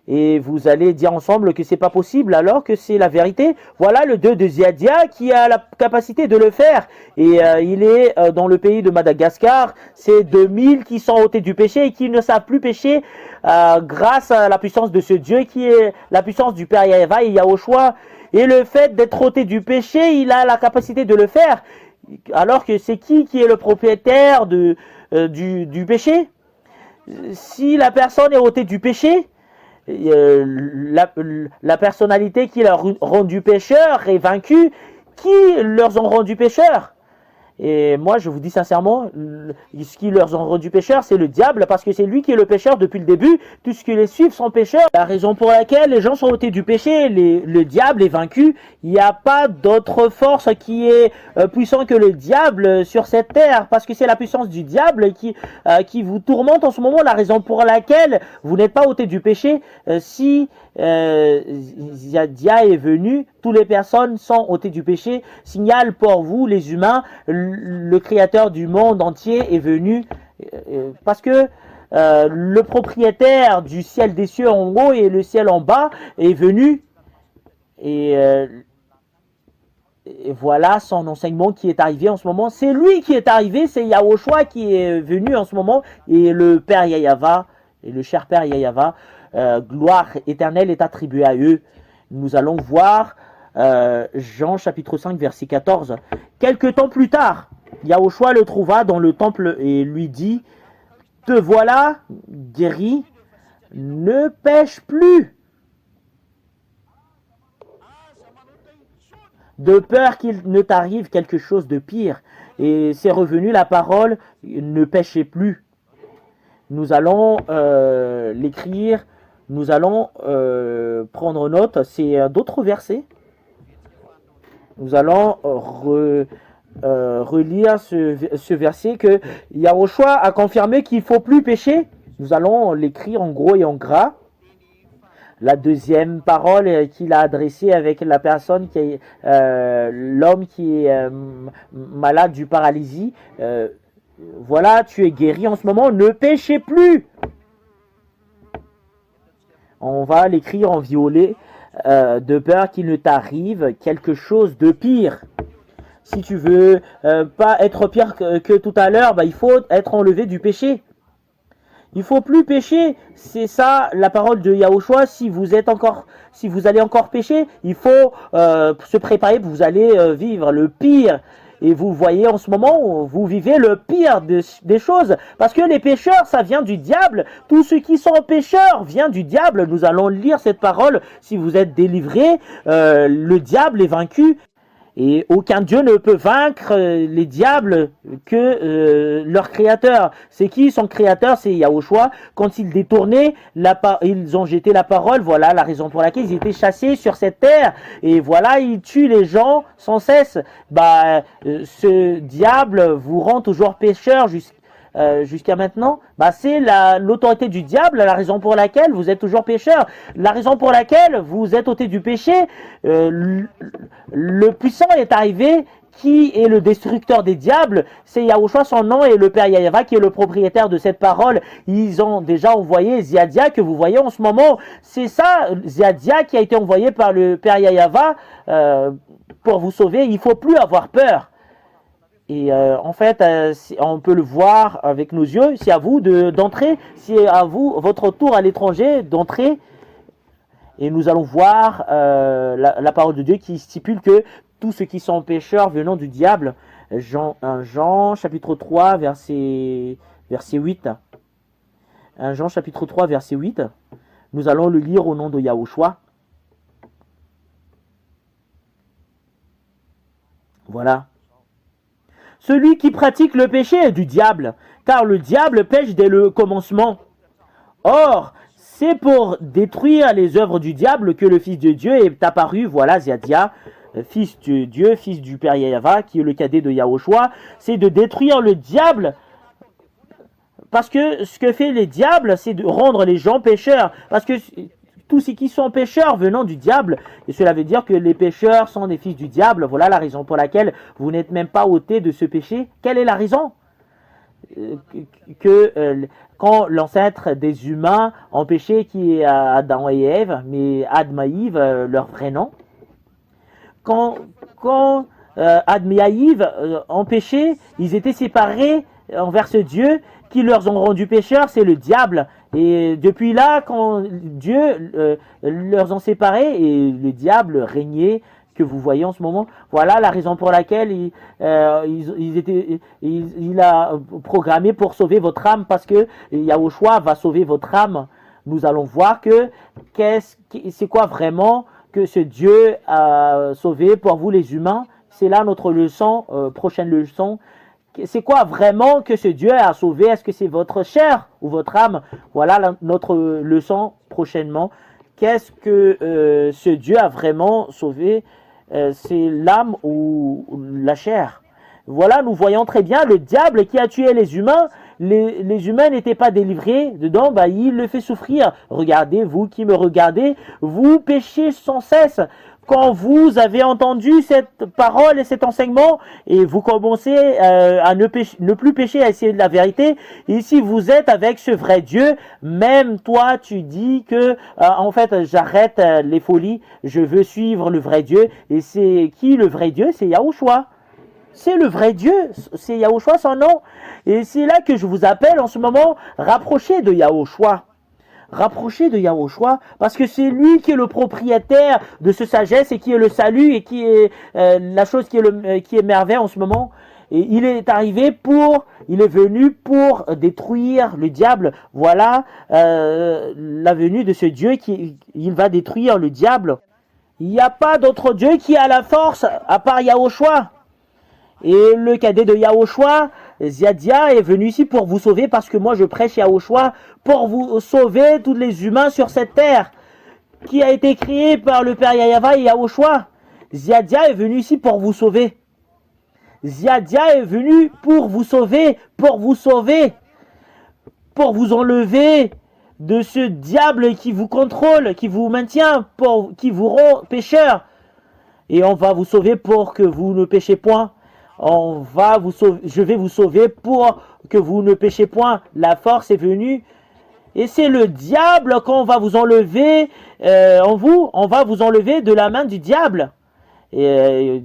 Et vous allez dire ensemble que c'est pas possible alors que c'est la vérité. Voilà le Dieu de Ziadia qui a la capacité de le faire. Et il est dans le pays de Madagascar. C'est 2000 qui sont ôtés du péché et qui ne savent plus pécher grâce à la puissance de ce Dieu qui est la puissance du Père Yahva et Yahushua. Et le fait d'être ôté du péché, il a la capacité de le faire. Alors que c'est qui est le propriétaire du péché? Si la personne est ôtée du péché, la personnalité qui leur rendu pécheur est vaincue. Qui leur ont rendu pécheur? Et moi, je vous dis sincèrement, ce qui leur ont rendu pécheurs, c'est le diable, parce que c'est lui qui est le pécheur depuis le début. Tout ce qui les suit sont pécheurs. La raison pour laquelle les gens sont ôtés du péché, le diable est vaincu. Il n'y a pas d'autre force qui est puissant que le diable sur cette terre, parce que c'est la puissance du diable qui vous tourmente en ce moment. La raison pour laquelle vous n'êtes pas ôtés du péché, si Ziadia est venu, toutes les personnes sont ôtées du péché. Signal pour vous, les humains, le créateur du monde entier est venu parce que le propriétaire du ciel des cieux en haut et le ciel en bas est venu. Et voilà son enseignement qui est arrivé en ce moment. C'est lui qui est arrivé, c'est Yahushua qui est venu en ce moment. Et le Père Yahava, et le cher Père Yahava, gloire éternelle est attribuée à eux. Nous allons voir Jean chapitre 5 verset 14. Quelque temps plus tard, Yahushua le trouva dans le temple et lui dit, te voilà guéri, ne pêche plus, de peur qu'il ne t'arrive quelque chose de pire. Et c'est revenu la parole, ne pêchez plus. Nous allons l'écrire, nous allons prendre note, c'est d'autres versets. Nous allons relire ce verset que Yahushua a confirmé qu'il ne faut plus pécher. Nous allons l'écrire en gros et en gras. La deuxième parole qu'il a adressée avec la personne qui est l'homme qui est malade du paralysie. Voilà, tu es guéri en ce moment, ne péchez plus. On va l'écrire en violet, de peur qu'il ne t'arrive quelque chose de pire. Si tu veux pas être pire que tout à l'heure, il faut être enlevé du péché. Il faut plus pécher. C'est ça la parole de Yahushua. Si vous allez encore pécher, il faut se préparer. Vous allez vivre le pire. Et vous voyez en ce moment, vous vivez le pire des choses. Parce que les pécheurs, ça vient du diable. Tous ceux qui sont pécheurs viennent du diable. Nous allons lire cette parole. Si vous êtes délivrés, le diable est vaincu. Et aucun Dieu ne peut vaincre les diables que leur créateur. C'est qui son créateur? C'est Yahushua. Quand ils détournaient, ils ont jeté la parole. Voilà la raison pour laquelle ils étaient chassés sur cette terre. Et voilà, ils tuent les gens sans cesse. Ce diable vous rend toujours pécheur jusqu'à maintenant. C'est l'autorité du diable, la raison pour laquelle vous êtes toujours pécheur. La raison pour laquelle vous êtes ôté du péché. Le puissant est arrivé, qui est le destructeur des diables. C'est Yahushua, son nom, et le Père Yahava qui est le propriétaire de cette parole. Ils ont déjà envoyé Ziadia que vous voyez en ce moment. C'est ça, Ziadia, qui a été envoyé par le Père Yahava pour vous sauver. Il ne faut plus avoir peur. Et en fait, on peut le voir avec nos yeux. C'est à vous d'entrer. C'est à vous, votre tour à l'étranger, d'entrer. Et nous allons voir la parole de Dieu qui stipule que tous ceux qui sont pécheurs venant du diable, Jean chapitre 3, verset 8. 1 Jean chapitre 3, verset 8. Nous allons le lire au nom de Yahushua. Voilà. Celui qui pratique le péché est du diable, car le diable pêche dès le commencement. Or, c'est pour détruire les œuvres du diable que le Fils de Dieu est apparu. Voilà, Ziadia, Fils de Dieu, Fils du Père Yahava, qui est le cadet de Yahushua. C'est de détruire le diable. Parce que ce que fait les diables, c'est de rendre les gens pécheurs. Parce que tous ceux qui sont pécheurs venant du diable, et cela veut dire que les pécheurs sont des fils du diable. Voilà la raison pour laquelle vous n'êtes même pas ôtés de ce péché. Quelle est la raison? Quand l'ancêtre des humains ont péché, qui est Adam et Ève, mais Adam et Ève, leur vrai nom, quand Adam et Ève ont péché, ils étaient séparés envers ce Dieu qui leur ont rendu pécheurs, c'est le diable. Et depuis là, quand Dieu leur ont séparés, et le diable régnait, que vous voyez en ce moment, voilà la raison pour laquelle il a programmé pour sauver votre âme, parce que Yahushua va sauver votre âme. Nous allons voir que c'est quoi vraiment que ce Dieu a sauvé pour vous les humains. C'est là notre leçon, prochaine leçon. C'est quoi vraiment que ce Dieu a sauvé? Est-ce que c'est votre chair ou votre âme? Voilà notre leçon prochainement. Qu'est-ce que ce Dieu a vraiment sauvé? C'est l'âme ou la chair? Voilà, nous voyons très bien le diable qui a tué les humains. Les humains n'étaient pas délivrés dedans, il le fait souffrir. Regardez, vous qui me regardez, vous péchez sans cesse. Quand vous avez entendu cette parole et cet enseignement, et vous commencez à ne plus pécher, à essayer de la vérité, et si vous êtes avec ce vrai Dieu, même toi tu dis que en fait j'arrête les folies, je veux suivre le vrai Dieu. Et c'est qui le vrai Dieu? C'est Yahushua. C'est le vrai Dieu, c'est Yahushua son nom. Et c'est là que je vous appelle en ce moment, rapprochez de Yahushua. Rapprochez de Yahushua, parce que c'est lui qui est le propriétaire de ce sagesse, et qui est le salut, et qui est la chose qui est merveille en ce moment. Et il est venu pour détruire le diable. Voilà la venue de ce Dieu il va détruire le diable. Il n'y a pas d'autre Dieu qui a la force à part Yahushua. Et le cadet de Yahushua, Ziadia, est venu ici pour vous sauver, parce que moi je prêche Yahushua pour vous sauver tous les humains sur cette terre qui a été créée par le Père Yahava et Yahushua. Ziadia est venu ici pour vous sauver. Ziadia est venu pour vous sauver, pour vous enlever de ce diable qui vous contrôle, qui vous maintient, qui vous rend pécheur. Et on va vous sauver pour que vous ne péchez point. Je vais vous sauver pour que vous ne péchez point. La force est venue. Et c'est le diable qu'on va vous enlever on va vous enlever de la main du diable. Et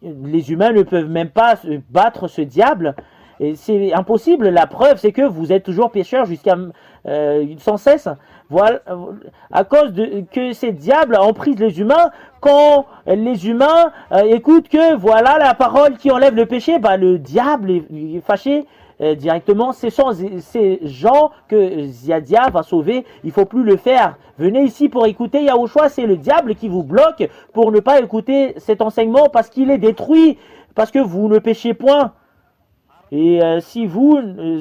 les humains ne peuvent même pas battre ce diable. Et c'est impossible. La preuve, c'est que vous êtes toujours pécheurs jusqu'à sans cesse. Voilà, à cause que ces diables emprisent les humains. Quand les humains écoutent que voilà la parole qui enlève le péché, bah, le diable est fâché directement. Ce sont ces gens que Ziadia va sauver. Il ne faut plus le faire. Venez ici pour écouter Yahushua. C'est le diable qui vous bloque pour ne pas écouter cet enseignement parce qu'il est détruit, parce que vous ne péchez point. Et si vous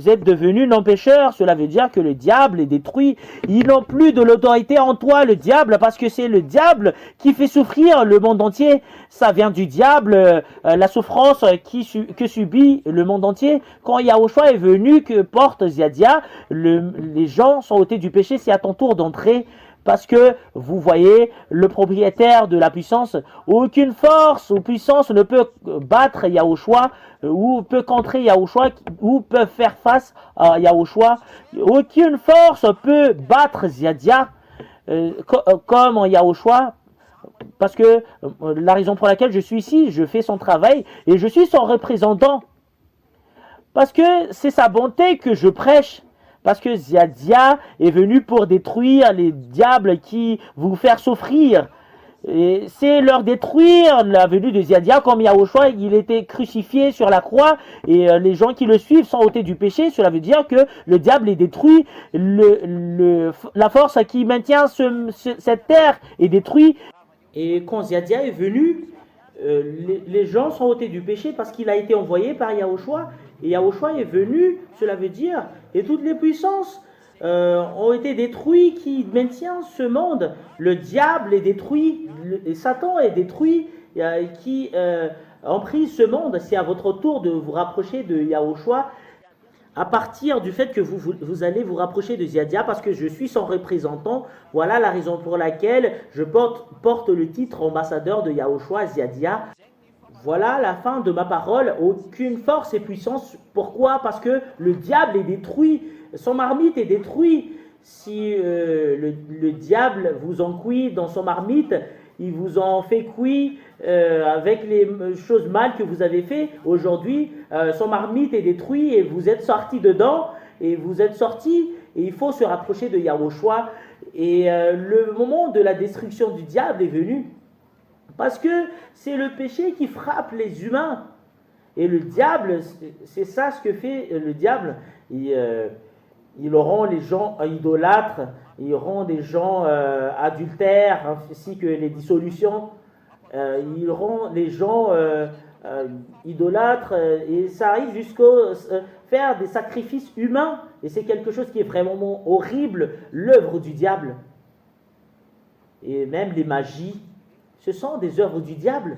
êtes devenus non-pécheurs, cela veut dire que le diable est détruit. Ils n'ont plus de l'autorité en toi, le diable, parce que c'est le diable qui fait souffrir le monde entier. Ça vient du diable, la souffrance que subit le monde entier. Quand Yahushua est venu, que porte Ziadia, les gens sont ôtés du péché. C'est à ton tour d'entrer. Parce que, vous voyez, le propriétaire de la puissance, aucune force ou puissance ne peut battre Yahushua, ou peut contrer Yahushua, ou peut faire face à Yahushua. Aucune force peut battre Ziadia comme en Yahushua. Parce que la raison pour laquelle je suis ici, je fais son travail et je suis son représentant. Parce que c'est sa bonté que je prêche. Parce que Ziadia est venu pour détruire les diables qui vous faire souffrir. Et c'est leur détruire la venue de Ziadia comme Yahushua, il était crucifié sur la croix et les gens qui le suivent sont ôtés du péché. Cela veut dire que le diable est détruit, la force qui maintient cette terre est détruite. Et quand Ziadia est venu, les gens sont ôtés du péché parce qu'il a été envoyé par Yahushua. Et Yahushua est venu, cela veut dire, et toutes les puissances ont été détruites qui maintiennent ce monde. Le diable est détruit, et Satan est détruit, qui emprise ce monde. C'est à votre tour de vous rapprocher de Yahushua à partir du fait que vous allez vous rapprocher de Ziadia parce que je suis son représentant. Voilà la raison pour laquelle je porte le titre ambassadeur de Yahushua Ziadia. Voilà la fin de ma parole. Aucune force et puissance. Pourquoi? Parce que le diable est détruit. Son marmite est détruit. Si le diable vous en cuit dans son marmite, il vous en fait cuire avec les choses mal que vous avez fait. Aujourd'hui, son marmite est détruit et vous êtes sorti dedans. Et vous êtes sorti. Et il faut se rapprocher de Yahushua. Et le moment de la destruction du diable est venu. Parce que c'est le péché qui frappe les humains. Et le diable, c'est ça ce que fait le diable. Il rend les gens idolâtres, il rend des gens adultères, ainsi que les dissolutions. Il rend les gens idolâtres et ça arrive jusqu'à faire des sacrifices humains. Et c'est quelque chose qui est vraiment horrible, l'œuvre du diable. Et même les magies. Ce sont des œuvres du diable.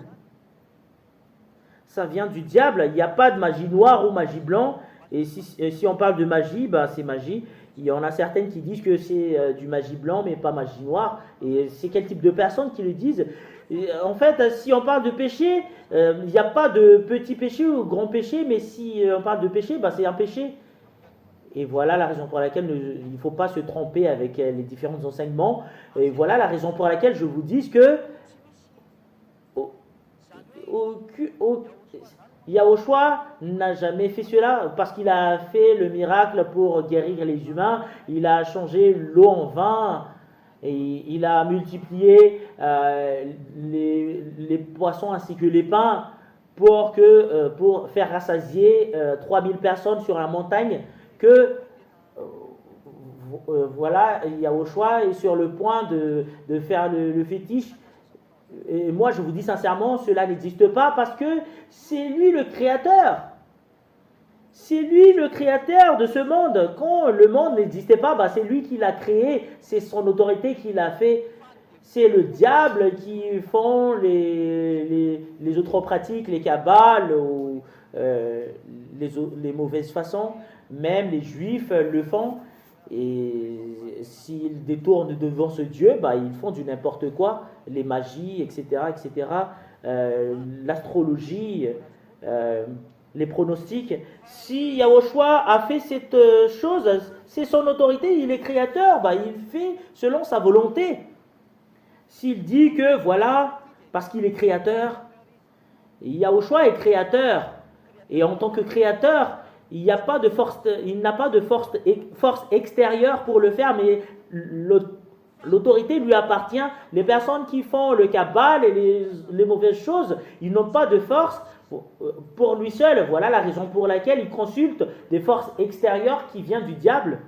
Ça vient du diable. Il n'y a pas de magie noire ou magie blanc. Et si on parle de magie, bah, c'est magie. Il y en a certaines qui disent que c'est du magie blanc, mais pas magie noire. Et c'est quel type de personnes qui le disent? Et en fait, si on parle de péché, il n'y a pas de petit péché ou grand péché. Mais si on parle de péché, bah, c'est un péché. Et voilà la raison pour laquelle il ne faut pas se tromper avec les différents enseignements. Et voilà la raison pour laquelle je vous dis que Yahushua n'a jamais fait cela parce qu'il a fait le miracle pour guérir les humains. Il a changé l'eau en vin et il a multiplié les poissons ainsi que les pains pour faire rassasier 3000 personnes sur la montagne. Voilà, Yahushua est sur le point de faire le fétiche. Et moi, je vous dis sincèrement, cela n'existe pas parce que c'est lui le créateur. C'est lui le créateur de ce monde. Quand le monde n'existait pas, bah, c'est lui qui l'a créé. C'est son autorité qui l'a fait. C'est le diable qui font les autres pratiques, les kabbales ou les mauvaises façons. Même les juifs le font. Et s'ils détournent devant ce Dieu, bah, ils font du n'importe quoi, les magies, etc., etc., l'astrologie, euh, les pronostics. Si Yahushua a fait cette chose, c'est son autorité, il est créateur, bah, il fait selon sa volonté. S'il dit que voilà, parce qu'il est créateur, Yahushua est créateur, et en tant que créateur, il n'a pas de force extérieure pour le faire, mais l'autorité lui appartient. Les personnes qui font le cabal et les mauvaises choses, ils n'ont pas de force pour lui seul. Voilà la raison pour laquelle il consulte des forces extérieures qui viennent du diable.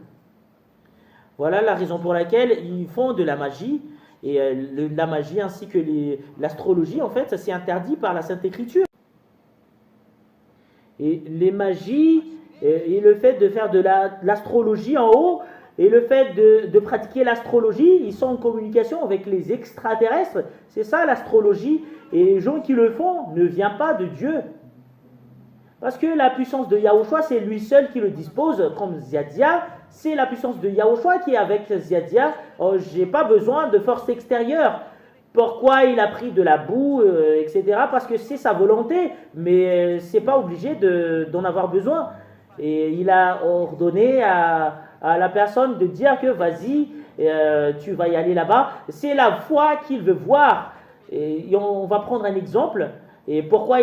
Voilà la raison pour laquelle ils font de la magie. Et la magie ainsi que l'astrologie, en fait, ça c'est interdit par la Sainte Écriture. Et les magies, et le fait de faire de l'astrologie en haut, et le fait de pratiquer l'astrologie, ils sont en communication avec les extraterrestres. C'est ça l'astrologie. Et les gens qui le font ne viennent pas de Dieu. Parce que la puissance de Yahushua, c'est lui seul qui le dispose, comme Ziadia. C'est la puissance de Yahushua qui est avec Ziadia. Oh, je n'ai pas besoin de force extérieure. Pourquoi il a pris de la boue, etc. Parce que c'est sa volonté, mais c'est pas obligé d'en avoir besoin. Et il a ordonné à la personne de dire que vas-y, tu vas y aller là-bas. C'est la foi qu'il veut voir. Et on va prendre un exemple. Et pourquoi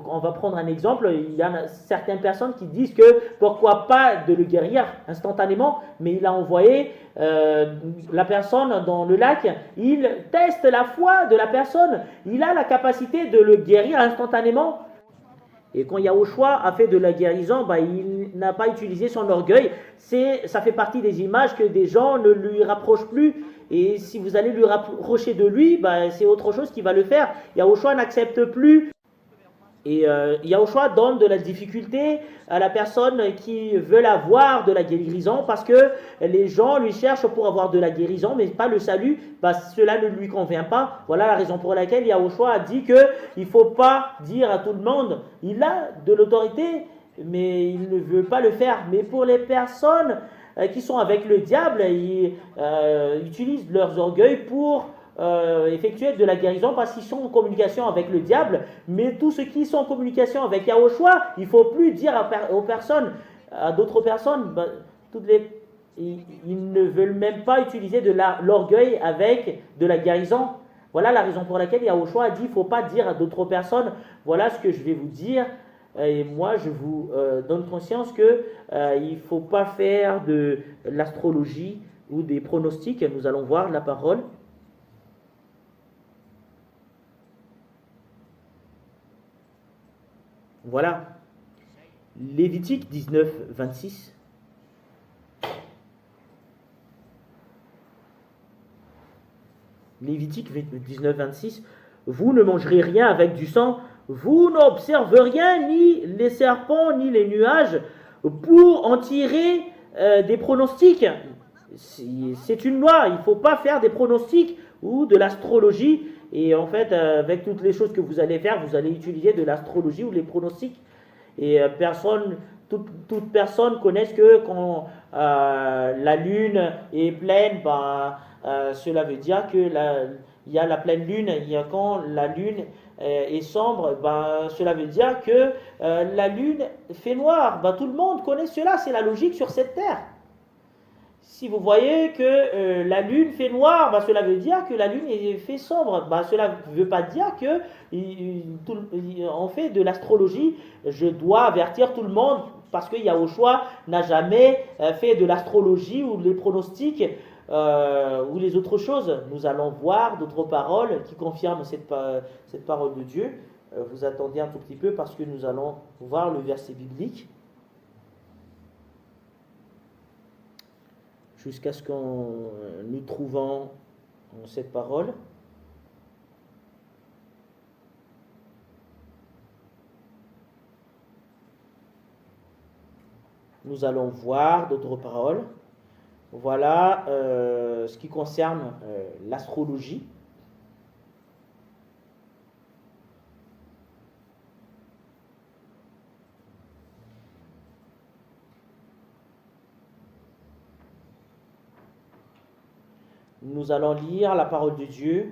on va prendre un exemple, il y a certaines personnes qui disent que pourquoi pas de le guérir instantanément, mais il a envoyé la personne dans le lac, il teste la foi de la personne, il a la capacité de le guérir instantanément. Et quand Yahushua a fait de la guérison, bah, il n'a pas utilisé son orgueil. Ça fait partie des images que des gens ne lui rapprochent plus. Et si vous allez lui rapprocher de lui, bah, c'est autre chose qui va le faire. Yahushua n'accepte plus. Et Yahushua donne de la difficulté à la personne qui veut avoir de la guérison parce que les gens lui cherchent pour avoir de la guérison, mais pas le salut. Bah, cela ne lui convient pas. Voilà la raison pour laquelle Yahushua a dit qu'il ne faut pas dire à tout le monde. Il a de l'autorité, mais il ne veut pas le faire. Mais pour les personnes qui sont avec le diable, ils utilisent leurs orgueils pour effectuer de la guérison parce qu'ils sont en communication avec le diable, mais tous ceux qui sont en communication avec Yahushua, il ne faut plus dire aux personnes, à d'autres personnes, bah, ils ne veulent même pas utiliser de l'orgueil avec de la guérison. Voilà la raison pour laquelle Yahushua a dit, il ne faut pas dire à d'autres personnes, voilà ce que je vais vous dire, et moi je vous donne conscience que il ne faut pas faire de l'astrologie ou des pronostics. Nous allons voir la parole. Voilà, Lévitique 19, 26. Lévitique 19, 26. Vous ne mangerez rien avec du sang, vous n'observez rien, ni les serpents, ni les nuages, pour en tirer des pronostics. C'est une loi, il ne faut pas faire des pronostics ou de l'astrologie. Et en fait, avec toutes les choses que vous allez faire, vous allez utiliser de l'astrologie ou les pronostics. Et toute personne connaît que quand la lune est pleine, ben, cela veut dire que il y a la pleine lune. Quand la lune est sombre, ben, cela veut dire que la lune fait noir. Ben, tout le monde connaît cela, c'est la logique sur cette terre. Si vous voyez que la lune fait noir, bah, cela veut dire que la lune est fait sombre. Bah, cela ne veut pas dire que on fait de l'astrologie. Je dois avertir tout le monde parce que Yahushua n'a jamais fait de l'astrologie ou les pronostics ou les autres choses. Nous allons voir d'autres paroles qui confirment cette parole de Dieu. Vous attendez un tout petit peu parce que nous allons voir le verset biblique. Jusqu'à ce que nous trouvons cette parole. Nous allons voir d'autres paroles. Voilà ce qui concerne l'astrologie. Nous allons lire la parole de Dieu.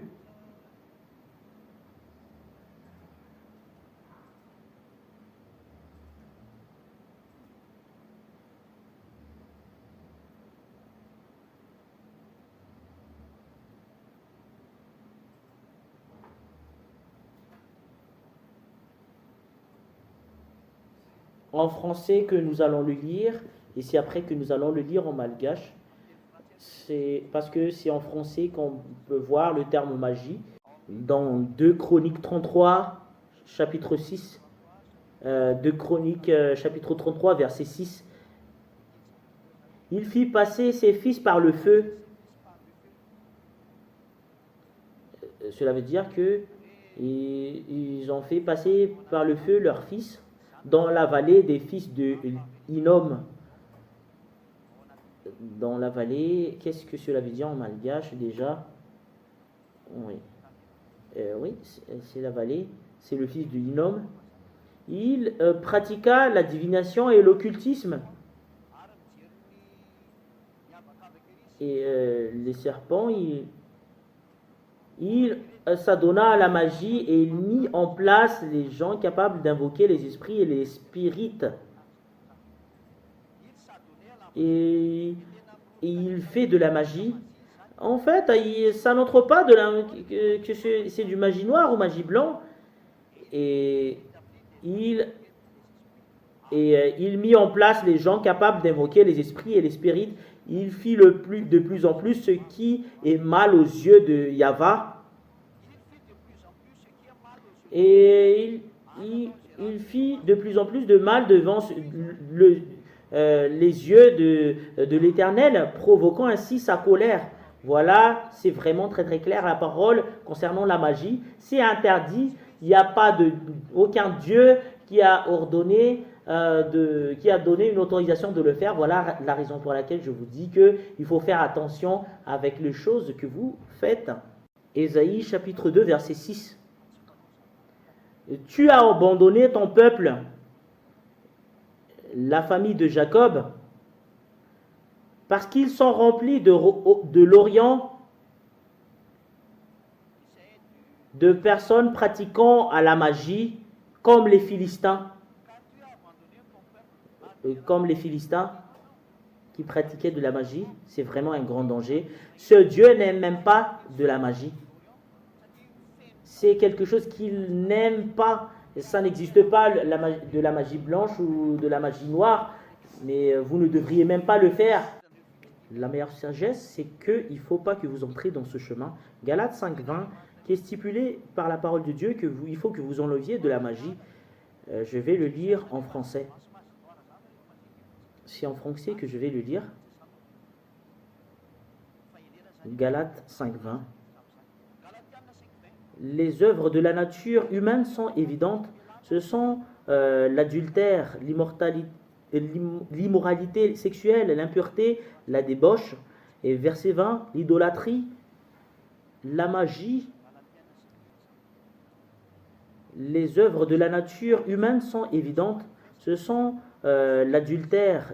En français que nous allons le lire, et c'est après que nous allons le lire en malgache. C'est parce que c'est en français qu'on peut voir le terme magie. Dans 2 Chroniques 33, chapitre 6, 2 Chroniques, chapitre 33, verset 6. Il fit passer ses fils par le feu. Cela veut dire que ils ont fait passer par le feu leurs fils dans la vallée des fils de Hinnom. Dans la vallée, qu'est-ce que cela veut dire en malgache déjà? Oui, oui, c'est la vallée, c'est le fils de Hinnom. Il pratiqua la divination et l'occultisme. Et les serpents, il s'adonna à la magie et il mit en place les gens capables d'invoquer les esprits et les spirites. Et il fait de la magie. En fait, ça n'entre pas que c'est du magie noire ou magie blanc. Et il mit en place les gens capables d'invoquer les esprits et les spirites. Il fit de plus en plus ce qui est mal aux yeux de Yahva. Et il fit de plus en plus de mal devant les yeux de l'Éternel, provoquant ainsi sa colère. Voilà, c'est vraiment très très clair la parole concernant la magie. C'est interdit. Il n'y a pas aucun Dieu qui a ordonné, qui a donné une autorisation de le faire. Voilà la raison pour laquelle je vous dis qu'il faut faire attention avec les choses que vous faites. Ésaïe chapitre 2 verset 6. Tu as abandonné ton peuple, la famille de Jacob, parce qu'ils sont remplis de l'Orient, de personnes pratiquant à la magie, comme les Philistins. Comme les Philistins qui pratiquaient de la magie, c'est vraiment un grand danger. Ce Dieu n'aime même pas de la magie. C'est quelque chose qu'il n'aime pas. Ça n'existe pas de la magie blanche ou de la magie noire, mais vous ne devriez même pas le faire. La meilleure sagesse, c'est qu'il ne faut pas que vous entriez dans ce chemin. Galates 5.20, qui est stipulé par la parole de Dieu qu'il faut que vous enleviez de la magie. Je vais le lire en français. C'est en français que je vais le lire. Galates 5.20. Les œuvres de la nature humaine sont évidentes. Ce sont l'adultère, l'immoralité sexuelle, l'impureté, la débauche. Et verset 20, l'idolâtrie, la magie. Les œuvres de la nature humaine sont évidentes. Ce sont l'adultère,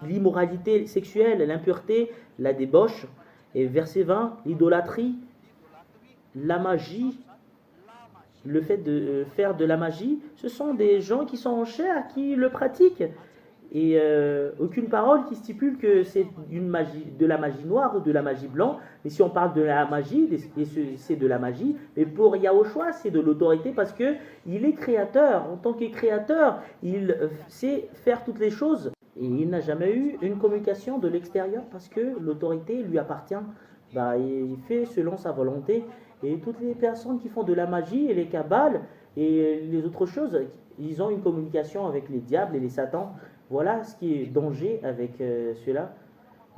l'immoralité sexuelle, l'impureté, la débauche. Et verset 20, l'idolâtrie, la magie, le fait de faire de la magie, ce sont des gens qui sont en chair, qui le pratiquent. Et aucune parole qui stipule que c'est de la magie noire ou de la magie blanche. Mais si on parle de la magie, c'est de la magie. Mais pour Yahushua, c'est de l'autorité parce qu'il est créateur. En tant que créateur, il sait faire toutes les choses. Et il n'a jamais eu une communication de l'extérieur parce que l'autorité lui appartient. Il fait selon sa volonté. Et toutes les personnes qui font de la magie et les kabbales et les autres choses, ils ont une communication avec les diables et les satans. Voilà ce qui est danger avec cela.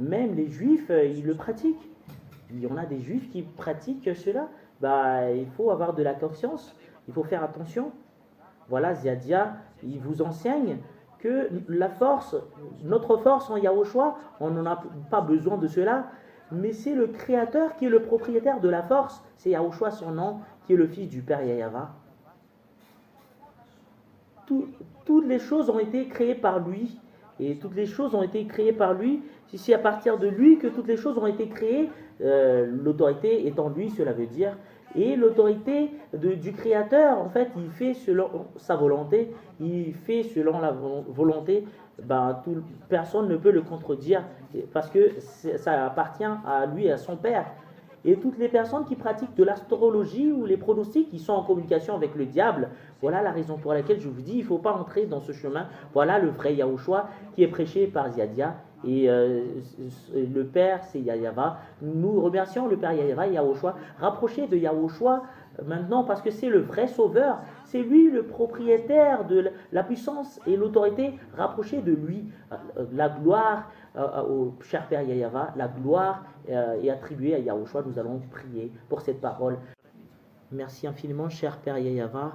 Même les juifs, ils le pratiquent. Il y en a des juifs qui pratiquent cela. Il faut avoir de la conscience. Il faut faire attention. Voilà, Ziadia, il vous enseigne que la force, notre force en Yahushua, on n'en a pas besoin de cela. Mais c'est le Créateur qui est le propriétaire de la force. C'est Yahushua son nom, qui est le fils du Père Yahava. Toutes les choses ont été créées par lui. Et toutes les choses ont été créées par lui. Si c'est à partir de lui que toutes les choses ont été créées, l'autorité est en lui, cela veut dire. Et l'autorité du Créateur, en fait, il fait selon sa volonté, il fait selon la volonté, personne ne peut le contredire parce que ça appartient à lui et à son Père. Et toutes les personnes qui pratiquent de l'astrologie ou les pronostics, qui sont en communication avec le diable, voilà la raison pour laquelle je vous dis, il ne faut pas entrer dans ce chemin. Voilà le vrai Yahushua qui est prêché par Ziadia. Et le Père, c'est Yahyawa. Nous remercions le Père Yahyawa et Yahushua. Rapprochez de Yahushua maintenant parce que c'est le vrai sauveur. C'est lui le propriétaire de la puissance et l'autorité. Rapprochez de lui. La gloire au cher Père Yahyawa, la gloire est attribuée à Yahushua. Nous allons prier pour cette parole. Merci infiniment, cher Père Yahyawa.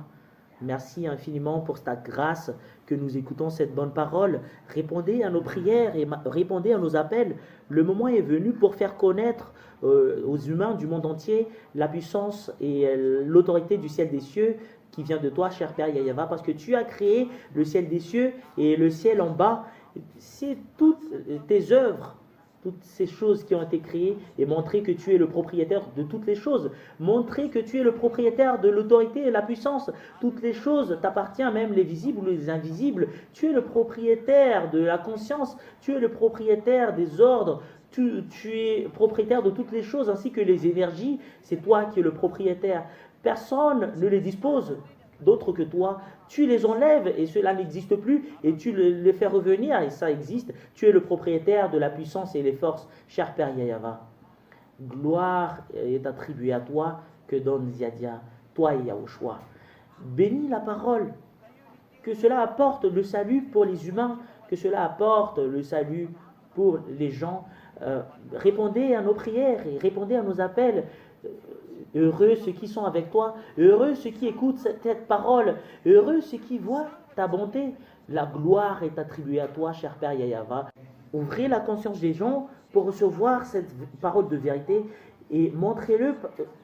Merci infiniment pour ta grâce que nous écoutons cette bonne parole. Répondez à nos prières et répondez à nos appels. Le moment est venu pour faire connaître aux humains du monde entier la puissance et l'autorité du ciel des cieux qui vient de toi, cher Père Yahyawa, parce que tu as créé le ciel des cieux et le ciel en bas. C'est toutes tes œuvres, toutes ces choses qui ont été créées, et montrer que tu es le propriétaire de toutes les choses. Montrer que tu es le propriétaire de l'autorité et la puissance. Toutes les choses t'appartiennent, même les visibles ou les invisibles. Tu es le propriétaire de la conscience. Tu es le propriétaire des ordres. Tu es propriétaire de toutes les choses, ainsi que les énergies. C'est toi qui es le propriétaire. Personne ne les dispose d'autres que toi. Tu les enlèves et cela n'existe plus et tu les fais revenir et ça existe. Tu es le propriétaire de la puissance et les forces, cher Père Yahyawa. Gloire est attribuée à toi que donne Ziadia, toi et Yahushua. Bénis la parole, que cela apporte le salut pour les humains, que cela apporte le salut pour les gens. Répondez à nos prières et répondez à nos appels. Heureux ceux qui sont avec toi, heureux ceux qui écoutent cette parole, heureux ceux qui voient ta bonté. La gloire est attribuée à toi, cher Père Yahyawa. Ouvrez la conscience des gens pour recevoir cette parole de vérité et montrez-le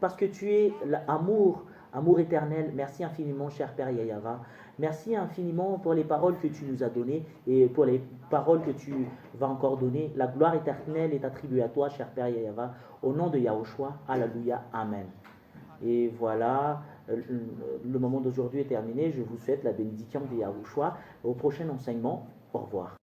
parce que tu es l'amour, amour éternel. Merci infiniment, cher Père Yahyawa. Merci infiniment pour les paroles que tu nous as données et pour les paroles que tu vas encore donner. La gloire éternelle est attribuée à toi, cher Père Yahyawa, au nom de Yahushua. Alléluia. Amen. Et voilà, le moment d'aujourd'hui est terminé. Je vous souhaite la bénédiction de Yahushua. Au prochain enseignement, au revoir.